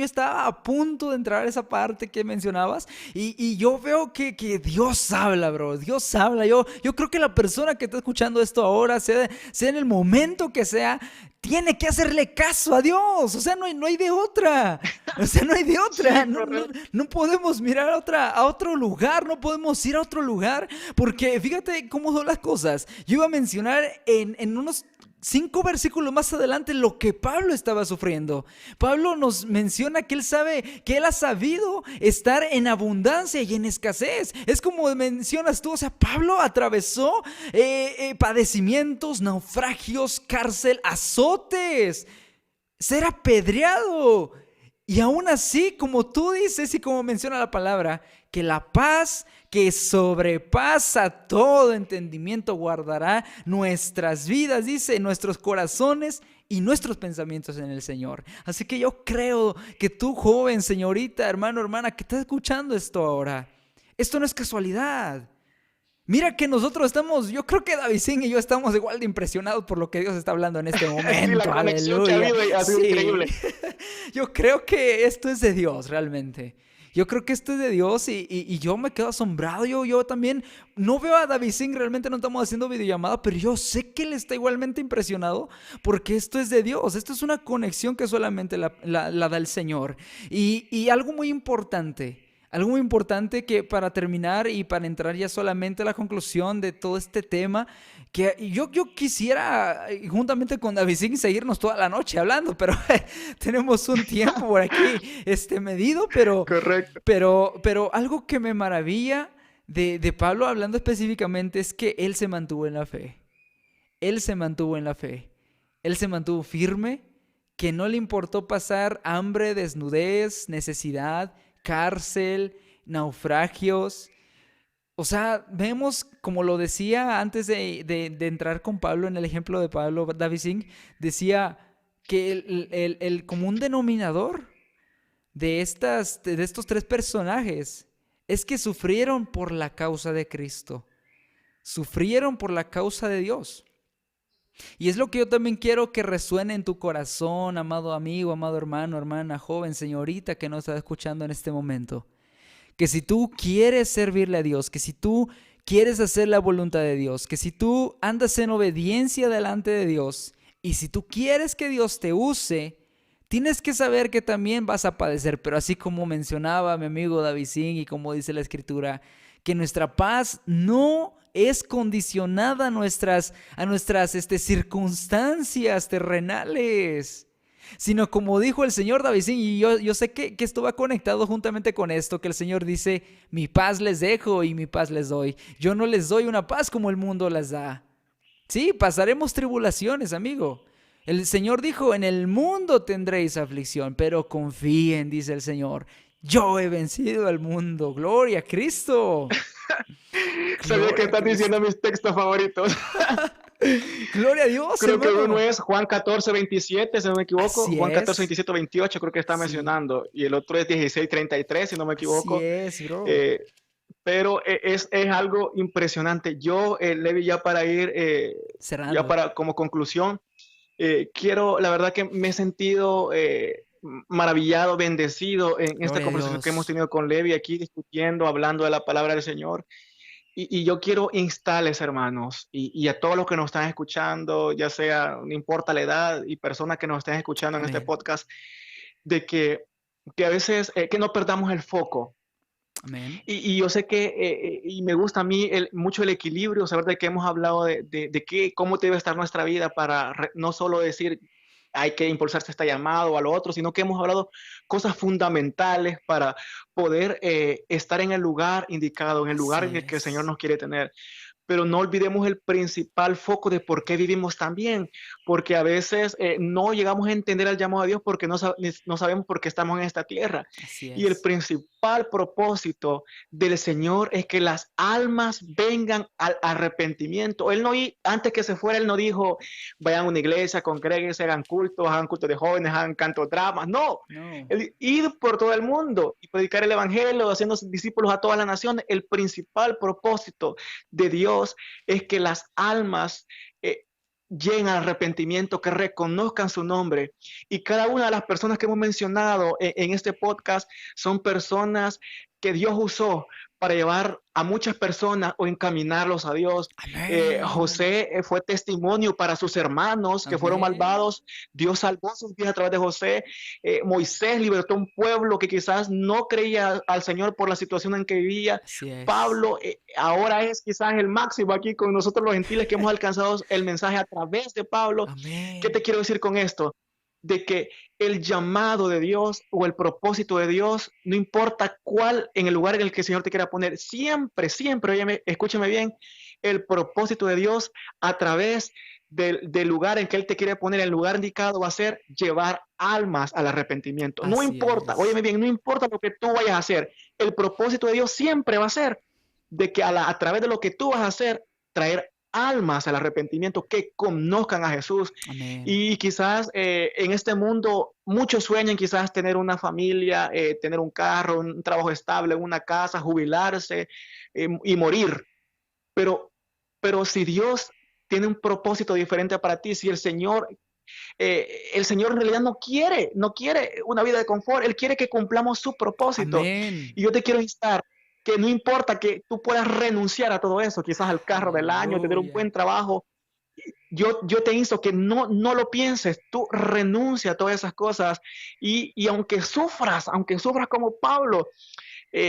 estaba a punto de entrar a esa parte que mencionabas y yo veo que Dios habla, bro. Dios habla. Yo creo que la persona que está escuchando esto ahora, sea en el momento que sea, tiene que hacerle caso a Dios. O sea, no hay de otra. O sea, no hay de otra. Sí, No, correcto. no podemos mirar a otro lugar. No podemos ir a otro lugar. Porque fíjate cómo son las cosas. Yo iba a mencionar en unos 5 versículos más adelante lo que Pablo estaba sufriendo. Pablo nos menciona que él sabe, que él ha sabido estar en abundancia y en escasez. Es como mencionas tú, o sea, Pablo atravesó padecimientos, naufragios, cárcel, azotes, ser apedreado. Y aún así, como tú dices y como menciona la palabra, que la paz que sobrepasa todo entendimiento guardará nuestras vidas, dice, nuestros corazones y nuestros pensamientos en el Señor. Así que yo creo que tú, joven, señorita, hermano, hermana, que estás escuchando esto ahora, esto no es casualidad. Mira que nosotros estamos, yo creo que David Singh y yo estamos igual de impresionados por lo que Dios está hablando en este Sí, la momento. conexión que ha Aleluya. habido ha sido Sí. increíble. Yo creo que esto es de Dios realmente. Yo creo que esto es de Dios y yo me quedo asombrado. Yo también no veo a David Singh, realmente no estamos haciendo videollamada, pero yo sé que él está igualmente impresionado porque esto es de Dios. Esto es una conexión que solamente la da el Señor. Y algo muy importante. Algo muy importante que para terminar y para entrar ya solamente a la conclusión de todo este tema, que yo quisiera juntamente con David Singh seguirnos toda la noche hablando, pero tenemos un tiempo por aquí medido, Correcto. pero algo que me maravilla de Pablo hablando específicamente es que él se mantuvo en la fe. Él se mantuvo en la fe. Él se mantuvo firme, que no le importó pasar hambre, desnudez, necesidad, cárcel, naufragios. O sea, vemos, como lo decía antes de entrar con Pablo, en el ejemplo de Pablo David Singh, decía que el común denominador de estos tres personajes es que sufrieron por la causa de Cristo. Sufrieron por la causa de Dios. Y es lo que yo también quiero que resuene en tu corazón, amado amigo, amado hermano, hermana, joven, señorita que nos está escuchando en este momento. Que si tú quieres servirle a Dios, que si tú quieres hacer la voluntad de Dios, que si tú andas en obediencia delante de Dios y si tú quieres que Dios te use, tienes que saber que también vas a padecer. Pero así como mencionaba mi amigo David Singh y como dice la Escritura, que nuestra paz no es condicionada a nuestras circunstancias terrenales, sino como dijo el Señor David Singh, y yo sé que esto va conectado juntamente con esto, que el Señor dice, mi paz les dejo y mi paz les doy. Yo no les doy una paz como el mundo las da. Sí, pasaremos tribulaciones, amigo. El Señor dijo, en el mundo tendréis aflicción, pero confíen, dice el Señor. Yo he vencido al mundo. Gloria a Cristo. Sabía que Gloria a estás Cristo. diciendo mis textos favoritos. Gloria a Dios, Creo que uno hermano. es Juan 14:27, si no me equivoco. Así Juan 14, es. 27, 28, creo que está Sí, mencionando. Y el otro es 16:33, si no me así equivoco. es, bro. Eh, pero es algo impresionante. Yo, Levi, ya para ir, ya Cerrando. para como conclusión, quiero, la verdad que me he sentido maravillado, bendecido en esta Gloria a conversación que hemos Dios. tenido con Levi aquí discutiendo, hablando de la palabra del Señor. Y yo quiero instarles, hermanos, y a todos los que nos están escuchando, ya sea, no importa la edad, y personas que nos estén escuchando en este Amén. podcast, de que a veces, que no perdamos el foco. Amén. Y yo sé que, y me gusta a mí mucho el equilibrio, saber de que hemos hablado de cómo debe estar nuestra vida para no solo decir hay que impulsarse esta llamada o a lo otro, sino que hemos hablado cosas fundamentales para poder estar en el lugar indicado, en el lugar Así en el que el Señor es. nos quiere tener. Pero no olvidemos el principal foco de por qué vivimos tan bien, porque a veces no llegamos a entender el llamado a Dios porque no sabemos por qué estamos en esta tierra. Así Y el es. principal propósito del Señor es que las almas vengan al arrepentimiento. Él no, antes que se fuera, Él no dijo, vayan a una iglesia, congréguense, hagan cultos de jóvenes, hagan canto dramas. No, No. el ir por todo el mundo y predicar el evangelio, haciendo discípulos a todas las naciones. El principal propósito de Dios es que las almas lleguen al arrepentimiento, que reconozcan su nombre. Y cada una de las personas que hemos mencionado en este podcast son personas que Dios usó para llevar a muchas personas o encaminarlos a Dios. Amén. José fue testimonio para sus hermanos que fueron Amén. malvados. Dios salvó sus vidas a través de José. Moisés libertó un pueblo que quizás no creía al Señor por la situación en que vivía. Así es. Pablo ahora es quizás el máximo aquí con nosotros los gentiles que hemos alcanzado el mensaje a través de Pablo. ¿Qué te Amén. quiero decir con esto? De que el llamado de Dios o el propósito de Dios, no importa cuál, en el lugar en el que el Señor te quiera poner, siempre, siempre, óyeme, escúchame bien, el propósito de Dios a través del lugar en que Él te quiere poner, el lugar indicado va a ser llevar almas al arrepentimiento. No Así importa, es. óyeme bien, no importa lo que tú vayas a hacer, el propósito de Dios siempre va a ser de que a través de lo que tú vas a hacer, traer almas al arrepentimiento, que conozcan a Jesús. Amén. Y quizás en este mundo muchos sueñan quizás tener una familia, tener un carro, un trabajo estable, una casa, jubilarse y morir. Pero, pero si Dios tiene un propósito diferente para ti, si el Señor en realidad no quiere una vida de confort, Él quiere que cumplamos su propósito. Amén. Y yo te quiero instar que no importa que tú puedas renunciar a todo eso, quizás al carro del año, tener un Aleluya. buen trabajo. Yo te insto que no lo pienses, tú renuncia a todas esas cosas y aunque sufras como Pablo,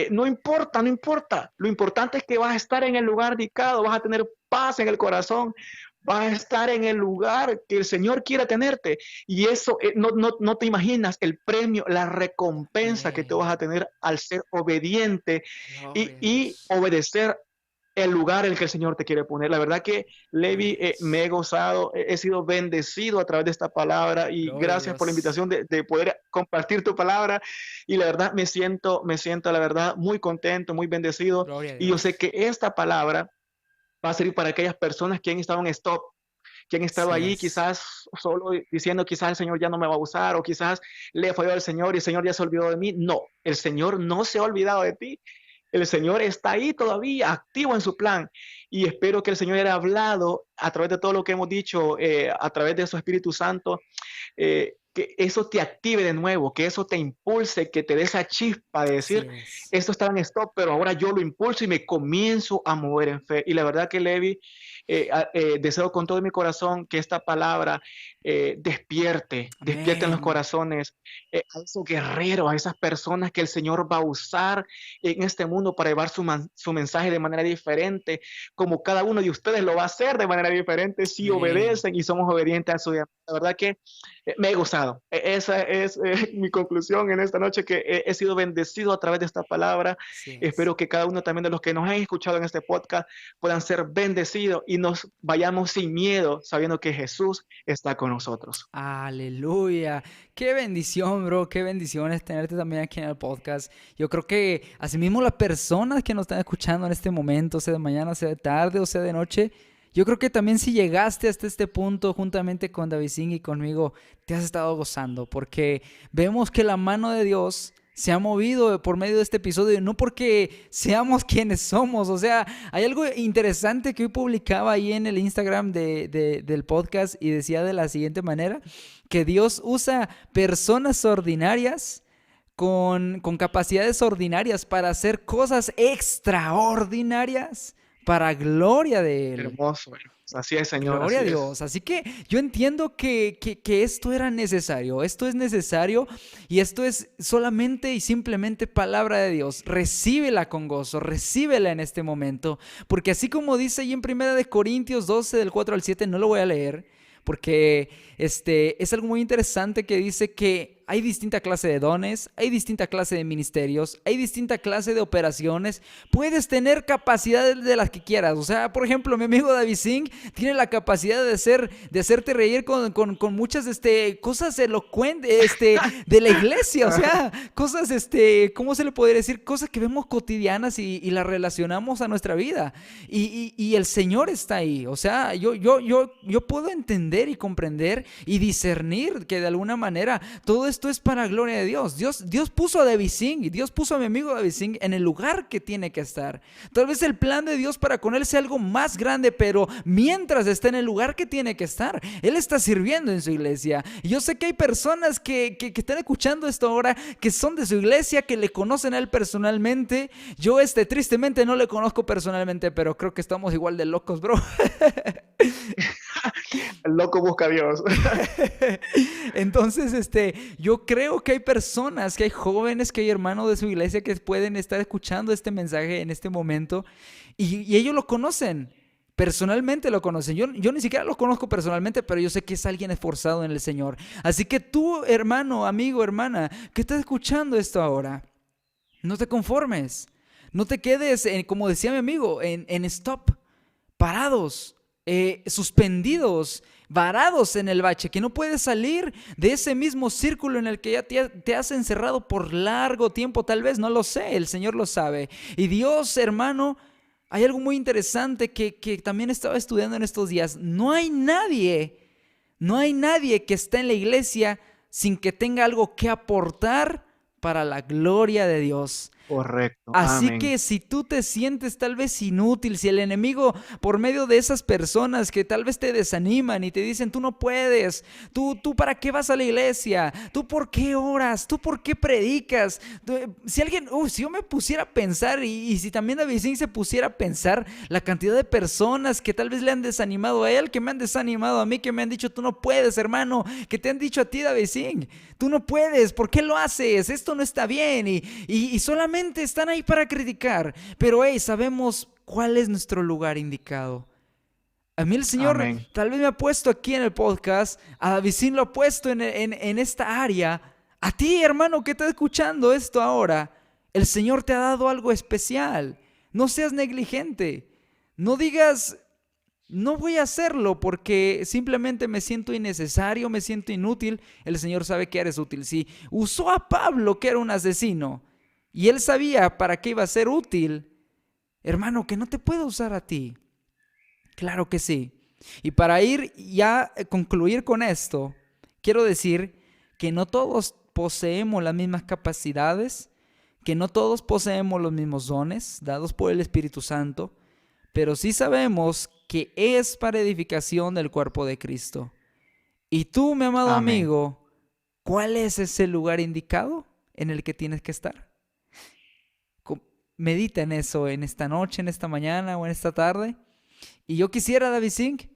no importa, no importa. Lo importante es que vas a estar en el lugar indicado, vas a tener paz en el corazón, vas a estar en el lugar que el Señor quiera tenerte. Y eso, no te imaginas el premio, la recompensa que tú vas a Amén. tener al ser obediente Gloria a y Dios. obedecer el lugar en el que el Señor te quiere poner. La verdad que, Gloria Levi, a Dios. me he gozado, he sido bendecido a través de esta palabra y Gloria a gracias por la Dios. invitación de poder compartir tu palabra. Y la verdad me siento, la verdad, muy contento, muy bendecido. Gloria a Y yo sé Dios. que esta palabra va a servir para aquellas personas que han estado en stop, que han estado Así allí es. quizás solo diciendo quizás el Señor ya no me va a usar o quizás le falló al Señor y el Señor ya se olvidó de mí. No, el Señor no se ha olvidado de ti. El Señor está ahí todavía activo en su plan y espero que el Señor haya hablado a través de todo lo que hemos dicho, a través de su Espíritu Santo, que eso te active de nuevo, que eso te impulse, que te dé esa chispa de Así decir, es. esto estaba en stop, pero ahora yo lo impulso y me comienzo a mover en fe. Y la verdad que Levi, deseo con todo mi corazón que esta palabra despierte en los Amén. corazones a esos guerreros, a esas personas que el Señor va a usar en este mundo para llevar su mensaje de manera diferente, como cada uno de ustedes lo va a hacer de manera diferente si Amén. obedecen y somos obedientes a su llamado. La verdad que me he gozado. Esa es mi conclusión en esta noche, que he sido bendecido a través de esta palabra. Así es. Espero que cada uno también de los que nos han escuchado en este podcast puedan ser bendecidos y nos vayamos sin miedo, sabiendo que Jesús está con nosotros. Aleluya. Qué bendición, bro. Qué bendición es tenerte también aquí en el podcast. Yo creo que asimismo las personas que nos están escuchando en este momento, sea de mañana, sea de tarde o sea de noche, yo creo que también si llegaste hasta este punto juntamente con David Singh y conmigo, te has estado gozando porque vemos que la mano de Dios se ha movido por medio de este episodio, no porque seamos quienes somos. O sea, hay algo interesante que hoy publicaba ahí en el Instagram del podcast y decía de la siguiente manera, que Dios usa personas ordinarias con capacidades ordinarias para hacer cosas extraordinarias para gloria de Él. Hermoso, hermoso. Así es, Señor, Gloria a así es. Dios. Así que yo entiendo que esto era necesario, esto es necesario y esto es solamente y simplemente palabra de Dios. Recíbela con gozo, recíbela en este momento, porque así como dice ahí en 1 Corintios 12 del 4 al 7, no lo voy a leer, porque es algo muy interesante que dice que hay distinta clase de dones, hay distinta clase de ministerios, hay distinta clase de operaciones. Puedes tener capacidades de las que quieras. O sea, por ejemplo, mi amigo David Singh tiene la capacidad de hacerte reír con muchas cosas elocuentes de la iglesia. O sea, cosas, ¿cómo se le podría decir? Cosas que vemos cotidianas y las relacionamos a nuestra vida. Y el Señor está ahí. O sea, yo puedo entender y comprender y discernir que de alguna manera todo esto es para gloria de Dios. Dios puso a David Singh, Dios puso a mi amigo David Singh en el lugar que tiene que estar. Tal vez el plan de Dios para con él sea algo más grande, pero mientras está en el lugar que tiene que estar, él está sirviendo en su iglesia. Y yo sé que hay personas que están escuchando esto ahora, que son de su iglesia, que le conocen a él personalmente. Yo tristemente no le conozco personalmente, pero creo que estamos igual de locos, bro. El loco busca a Dios. Entonces, yo creo que hay personas, que hay jóvenes, que hay hermanos de su iglesia que pueden estar escuchando este mensaje en este momento y ellos lo conocen. Personalmente lo conocen. Yo ni siquiera lo conozco personalmente, pero yo sé que es alguien esforzado en el Señor. Así que tú, hermano, amigo, hermana, que estás escuchando esto ahora, no te conformes. No te quedes, como decía mi amigo, en stop, parados, suspendidos, varados en el bache, que no puedes salir de ese mismo círculo en el que ya te has encerrado por largo tiempo, tal vez, no lo sé, el Señor lo sabe. Y Dios, hermano, hay algo muy interesante que también estaba estudiando en estos días. No hay nadie que esté en la iglesia sin que tenga algo que aportar para la gloria de Dios. Correcto, Así amén. que si tú te sientes tal vez inútil, si el enemigo por medio de esas personas que tal vez te desaniman y te dicen tú no puedes, tú para qué vas a la iglesia, tú por qué oras, tú por qué predicas, si yo me pusiera a pensar y si también David Singh se pusiera a pensar la cantidad de personas que tal vez le han desanimado a él, que me han desanimado a mí, que me han dicho tú no puedes, hermano, que te han dicho a ti, David Singh, tú no puedes, ¿por qué lo haces? Esto no está bien y solamente solamente están ahí para criticar, pero hey, sabemos cuál es nuestro lugar indicado. A mí el Señor Amén. tal vez me ha puesto aquí en el podcast, a Davidín lo ha puesto en esta área. A ti, hermano, que estás escuchando esto ahora, el Señor te ha dado algo especial. No seas negligente. No digas, no voy a hacerlo porque simplemente me siento innecesario, me siento inútil. El Señor sabe que eres útil. Si usó a Pablo, que era un asesino, y él sabía para qué iba a ser útil, hermano, que no te puede usar a ti. Claro que sí. Y para ir ya a concluir con esto, quiero decir que no todos poseemos las mismas capacidades, que no todos poseemos los mismos dones dados por el Espíritu Santo, pero sí sabemos que es para edificación del cuerpo de Cristo. Y tú, mi amado Amén. amigo, ¿cuál es ese lugar indicado en el que tienes que estar? Medita en eso en esta noche, en esta mañana o en esta tarde. Y yo quisiera, David Singh,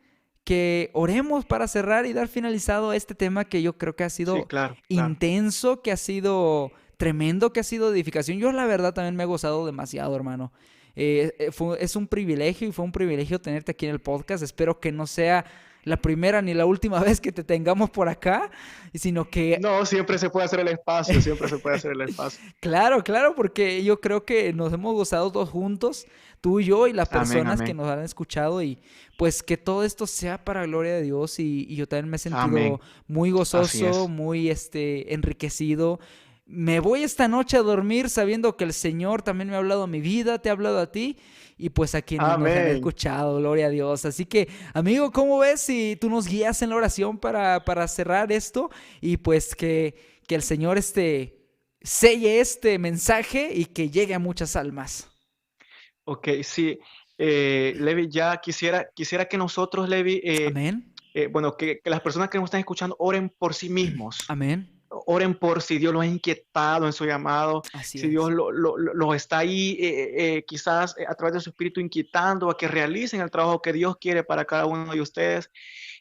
que oremos para cerrar y dar finalizado este tema que yo creo que ha Sí, sido claro, claro. intenso, que ha sido tremendo, que ha sido edificación. Yo la verdad también me he gozado demasiado, hermano. Es un privilegio y fue un privilegio tenerte aquí en el podcast. Espero que no sea la primera ni la última vez que te tengamos por acá, sino que No, siempre se puede hacer el espacio, siempre se puede hacer el espacio. claro, claro, porque yo creo que nos hemos gozado todos juntos, tú y yo y las Amén, personas que amén, nos han escuchado y pues que todo esto sea para gloria de Dios y yo también me he sentido amén. muy Así gozoso, es. muy enriquecido. Me voy esta noche a dormir sabiendo que el Señor también me ha hablado a mi vida, te ha hablado a ti y pues a quienes nos han Amén. escuchado, gloria a Dios. Así que, amigo, ¿cómo ves si tú nos guías en la oración para cerrar esto y pues que el Señor selle este mensaje y que llegue a muchas almas? Ok, sí. Levi, ya quisiera que nosotros, Levi, Amén, bueno, que las personas que nos están escuchando oren por sí mismos. amén. Oren por si Dios los ha inquietado en su llamado, Así si Dios es. los está ahí quizás a través de su espíritu inquietando a que realicen el trabajo que Dios quiere para cada uno de ustedes.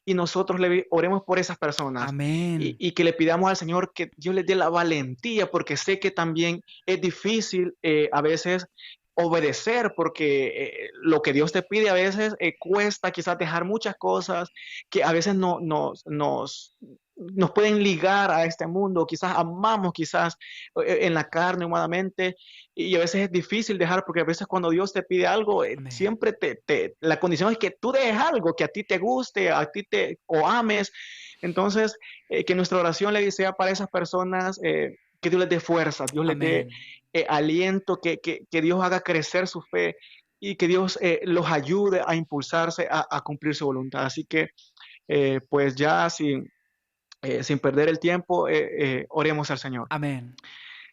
Y nosotros le oremos por esas personas Amén. y que le pidamos al Señor que Dios les dé la valentía, porque sé que también es difícil a veces obedecer, porque lo que Dios te pide a veces cuesta quizás dejar muchas cosas que a veces nos pueden ligar a este mundo, quizás amamos, quizás en la carne, humanamente, y a veces es difícil dejar, porque a veces cuando Dios te pide algo, Amén. siempre la condición es que tú dejes algo que a ti te guste, o ames. Entonces, que nuestra oración le sea para esas personas, que Dios les dé fuerza, Dios les dé Amén. aliento, que Dios haga crecer su fe y que Dios los ayude a impulsarse a cumplir su voluntad. Así que, pues ya sin perder el tiempo, oremos al Señor. Amén.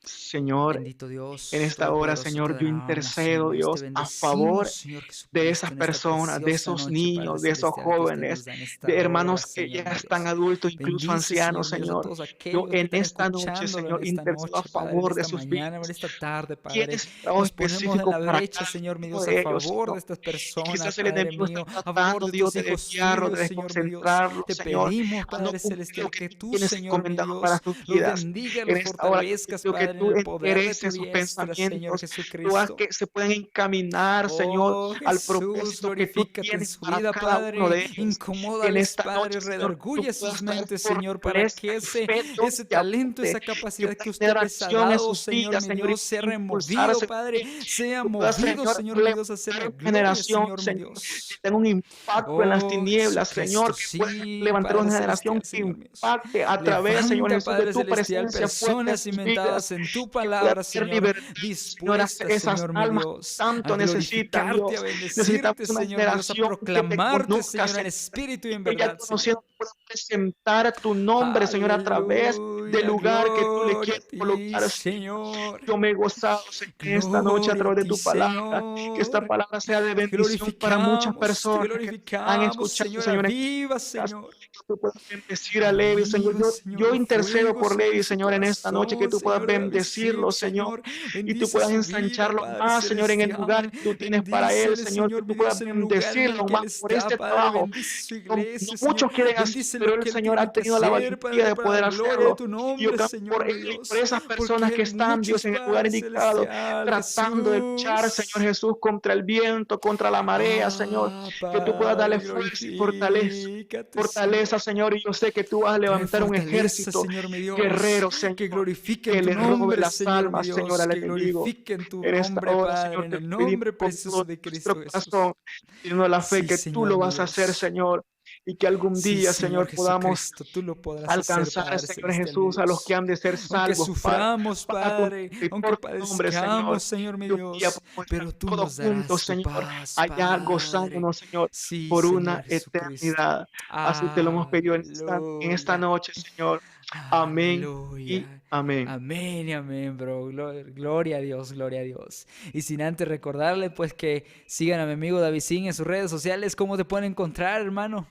Señor, Bendito en Dios, esta hora, Todopoderoso, te Señor, yo adoramos, intercedo, Señor. Te Dios, a bendecimos, favor Señor de Jesucristo, esas en esta personas, de preciosa esos noche, Padre niños, de esos Celestial, que usted jóvenes, nos da en esta de hora, hermanos que ya Señor mi están Dios. adultos, incluso Bendice, ancianos, Señor mi Dios, a Señor. todos Yo aquellos que en están esta noche, escuchándolo en Señor, esta intercedo a noche, Padre, en favor de esta sus mañana, en vidas. esta tarde, Padre. Tienes trabajo Nos ponemos en específico la para brecha, cada Señor mi uno Dios, a de ellos, favor de Señor. estas Y personas, quizás el Padre enemigo está mío, a favor tratando, de Dios, tus de hijos desviarlo, tuyos, de Señor mi Dios. desconcentrarlo, Te Señor, pedimos, a no Padre cumplir lo Celestial, que que tú tú, tienes Señor mi encomendado para Dios, sus los vidas. bendiga, En los esta hora yo te fortalezcas, pido que Padre, en tú el poder de tu endereces sus diestra, Señor pensamientos, tú hagas Jesucristo. que se puedan encaminar, Señor, Oh al Jesús, propósito que tú glorifícate en tienes su para vida, cada uno Padre. de ellos. En Incomódales, esta Padre, noche, Señor, que tú redarguye sus puedas traer mentes, Señor, para fortaleza que y fe ese donde talento, abunde, esa que capacidad que puedas usted tener les ha acción en dado, sus Señor vidas, mi Señor, y Dios, sea puedan removido, impulsarse Padre, también. sea Tú puedas, movido, Señor, Señor mi Dios, a hacer levantar la una gloria, generación, Señor mi Señor, que Dios. tenga un impacto en las Oh tinieblas, Señor, Jesucristo, que pueda sí, levantar Padre una generación Celestial, que Señor mío. impacte a través, Señor Levanta, Jesús, de Padre tu Celestial, presencia fuerte en personas sus cimentadas vidas, en tu que pueda palabra, haber Señor, libertad, Señor, hacia dispuestas, esas Señor mi almas que Dios, a tanto necesitan, glorificarte, a Dios. Necesitamos bendecirte, una Señor mi Dios, a generación que te proclamarte, conozca, Señor, en Señor, espíritu y y en que ya verdad, Señor. conociendo pueda presentar tu nombre, Señor, a través del Aleluya, lugar que tú le gloria a quieres ti, colocar, Señor. Señor. Yo me he gozado, Señor, en esta noche a Gloria a través de ti, tu palabra, que esta Señor. palabra sea de bendición para muchas Te personas que han glorificamos, escuchado, Señor. Señor, en Aviva, este podcast. Señor. Que tú puedas bendecir a Levi, Señor. Aviva, Señor, Yo el intercedo fuego, por Señor, Levi, en su Señor, en esta noche, que corazón, tú puedas Señor, de David Singh, bendecirlo, Señor, Señor. y tú Bendice puedas su vida, ensancharlo Padre más, Señor, en el lugar Celestial. que tú tienes para él, Bendícele, Señor, que Señor, tú mi puedas Dios, en el lugar en el bendecirlo que Él más por está, este Padre. trabajo. Bendice su No iglesia, Señor. muchos quieren así, bendice pero lo el que Él Señor tiene ha que tenido la hacer, valentía Padre, de para poder la gloria de hacerlo. tu Y yo nombre, clamo Señor por mi Él y por Dios. esas Porque personas que hay están, Dios, muchos, en el lugar Padre indicado, Celestial, tratando de luchar, Señor Jesús. Jesús, contra el viento, contra la marea, Señor. Que tú puedas darle Padre, fuerza y fortaleza. glorifícate, Fortaleza, Señor. Señor, y yo sé que tú vas a Trae levantar un fortaleza, ejército Señor mi Dios. guerrero, Que Señor, glorifiquen que tu le robe nombre, las Señor mi almas, Señor, Dios. al Que enemigo. glorifiquen tu En esta nombre, hora, Padre, Señor, en te el pedimos nombre con precioso todo de nuestro Cristo Jesús. corazón, teniendo la fe Sí, que tú Señor lo mi vas a hacer, Dios. Señor, y que algún Sí, día, Señor Señor, podamos Jesucristo, tú lo podrás hacer, alcanzar, Padre Señor Celestial mi Jesús, a los que Dios. han de ser Aunque salvos suframos, para Padre, cumplir aunque por tu nombre, Señor. padezcamos, Señor mi Que un día Dios, podamos estar pero tú todos nos juntos, darás tu Señor, paz, allá Padre. gozándonos, Señor, Sí, por una Señor Jesucristo. eternidad. Así te lo hemos pedido en esta Aleluya. noche, Señor. Amén y Aleluya. amén. Amén y amén, bro. Gloria a Dios, gloria a Dios. Y sin antes recordarle, pues, que sigan a mi amigo David Sin en sus redes sociales. ¿Cómo te pueden encontrar, hermano?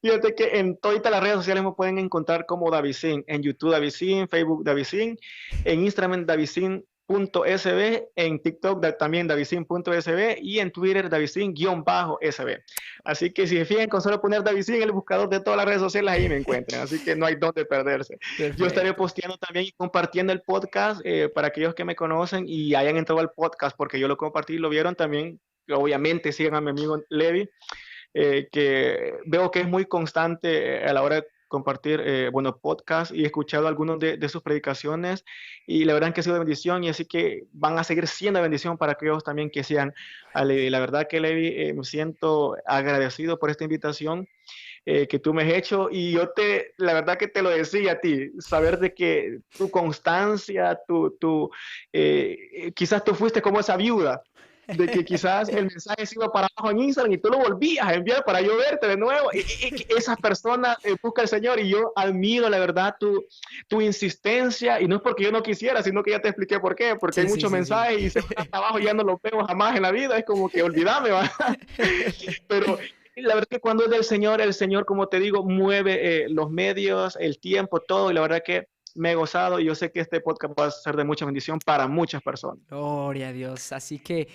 Fíjate que en todas las redes sociales me pueden encontrar como Davicin, en YouTube Davicin, en Facebook Davicin, en Instagram Davicin.sb, en TikTok también Davicin.sb y en Twitter Davicin-sb. Así que si se fijan con solo poner Davicin en el buscador de todas las redes sociales, ahí me encuentran. Así que no hay dónde perderse. Yo estaré Perfecto. posteando también y compartiendo el podcast para aquellos que me conocen y hayan entrado al podcast porque yo lo compartí y lo vieron también. Obviamente sigan a mi amigo Levi, que veo que es muy constante a la hora de compartir, bueno, podcast y he escuchado algunos de sus predicaciones y la verdad que ha sido de bendición y así que van a seguir siendo de bendición para aquellos también que sean a Levi. La verdad que Levi, me siento agradecido por esta invitación que tú me has hecho y la verdad que te lo decía a ti, saber de que tu constancia, quizás tú fuiste como esa viuda de que quizás el mensaje se iba para abajo en Instagram y tú lo volvías a enviar para yo verte de nuevo. Esas personas busca al Señor y yo admiro la verdad tu insistencia y no es porque yo no quisiera, sino que ya te expliqué por qué, porque hay Sí, sí, muchos sí, sí. mensajes y se van hasta abajo y ya no los veo jamás en la vida, es como que olvídame, ¿va? Pero la verdad que cuando es del Señor, el Señor, como te digo, mueve los medios, el tiempo, todo y la verdad que me he gozado y yo sé que este podcast va a ser de mucha bendición para muchas personas. Gloria a Dios. Así que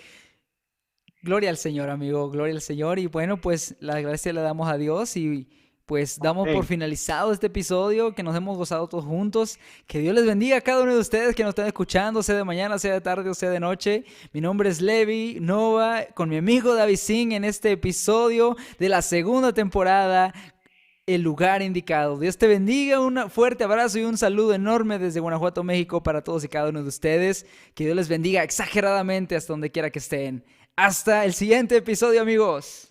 gloria al Señor, amigo, gloria al Señor. Y bueno, pues la gracia le damos a Dios y pues damos por Amén. finalizado este episodio, que nos hemos gozado todos juntos. Que Dios les bendiga a cada uno de ustedes que nos están escuchando, sea de mañana, sea de tarde o sea de noche. Mi nombre es Levi Nova, con mi amigo David Singh en este episodio de la segunda temporada, El lugar indicado. Dios te bendiga, un fuerte abrazo y un saludo enorme desde Guanajuato, México para todos y cada uno de ustedes. Que Dios les bendiga exageradamente hasta donde quiera que estén. Hasta el siguiente episodio, amigos.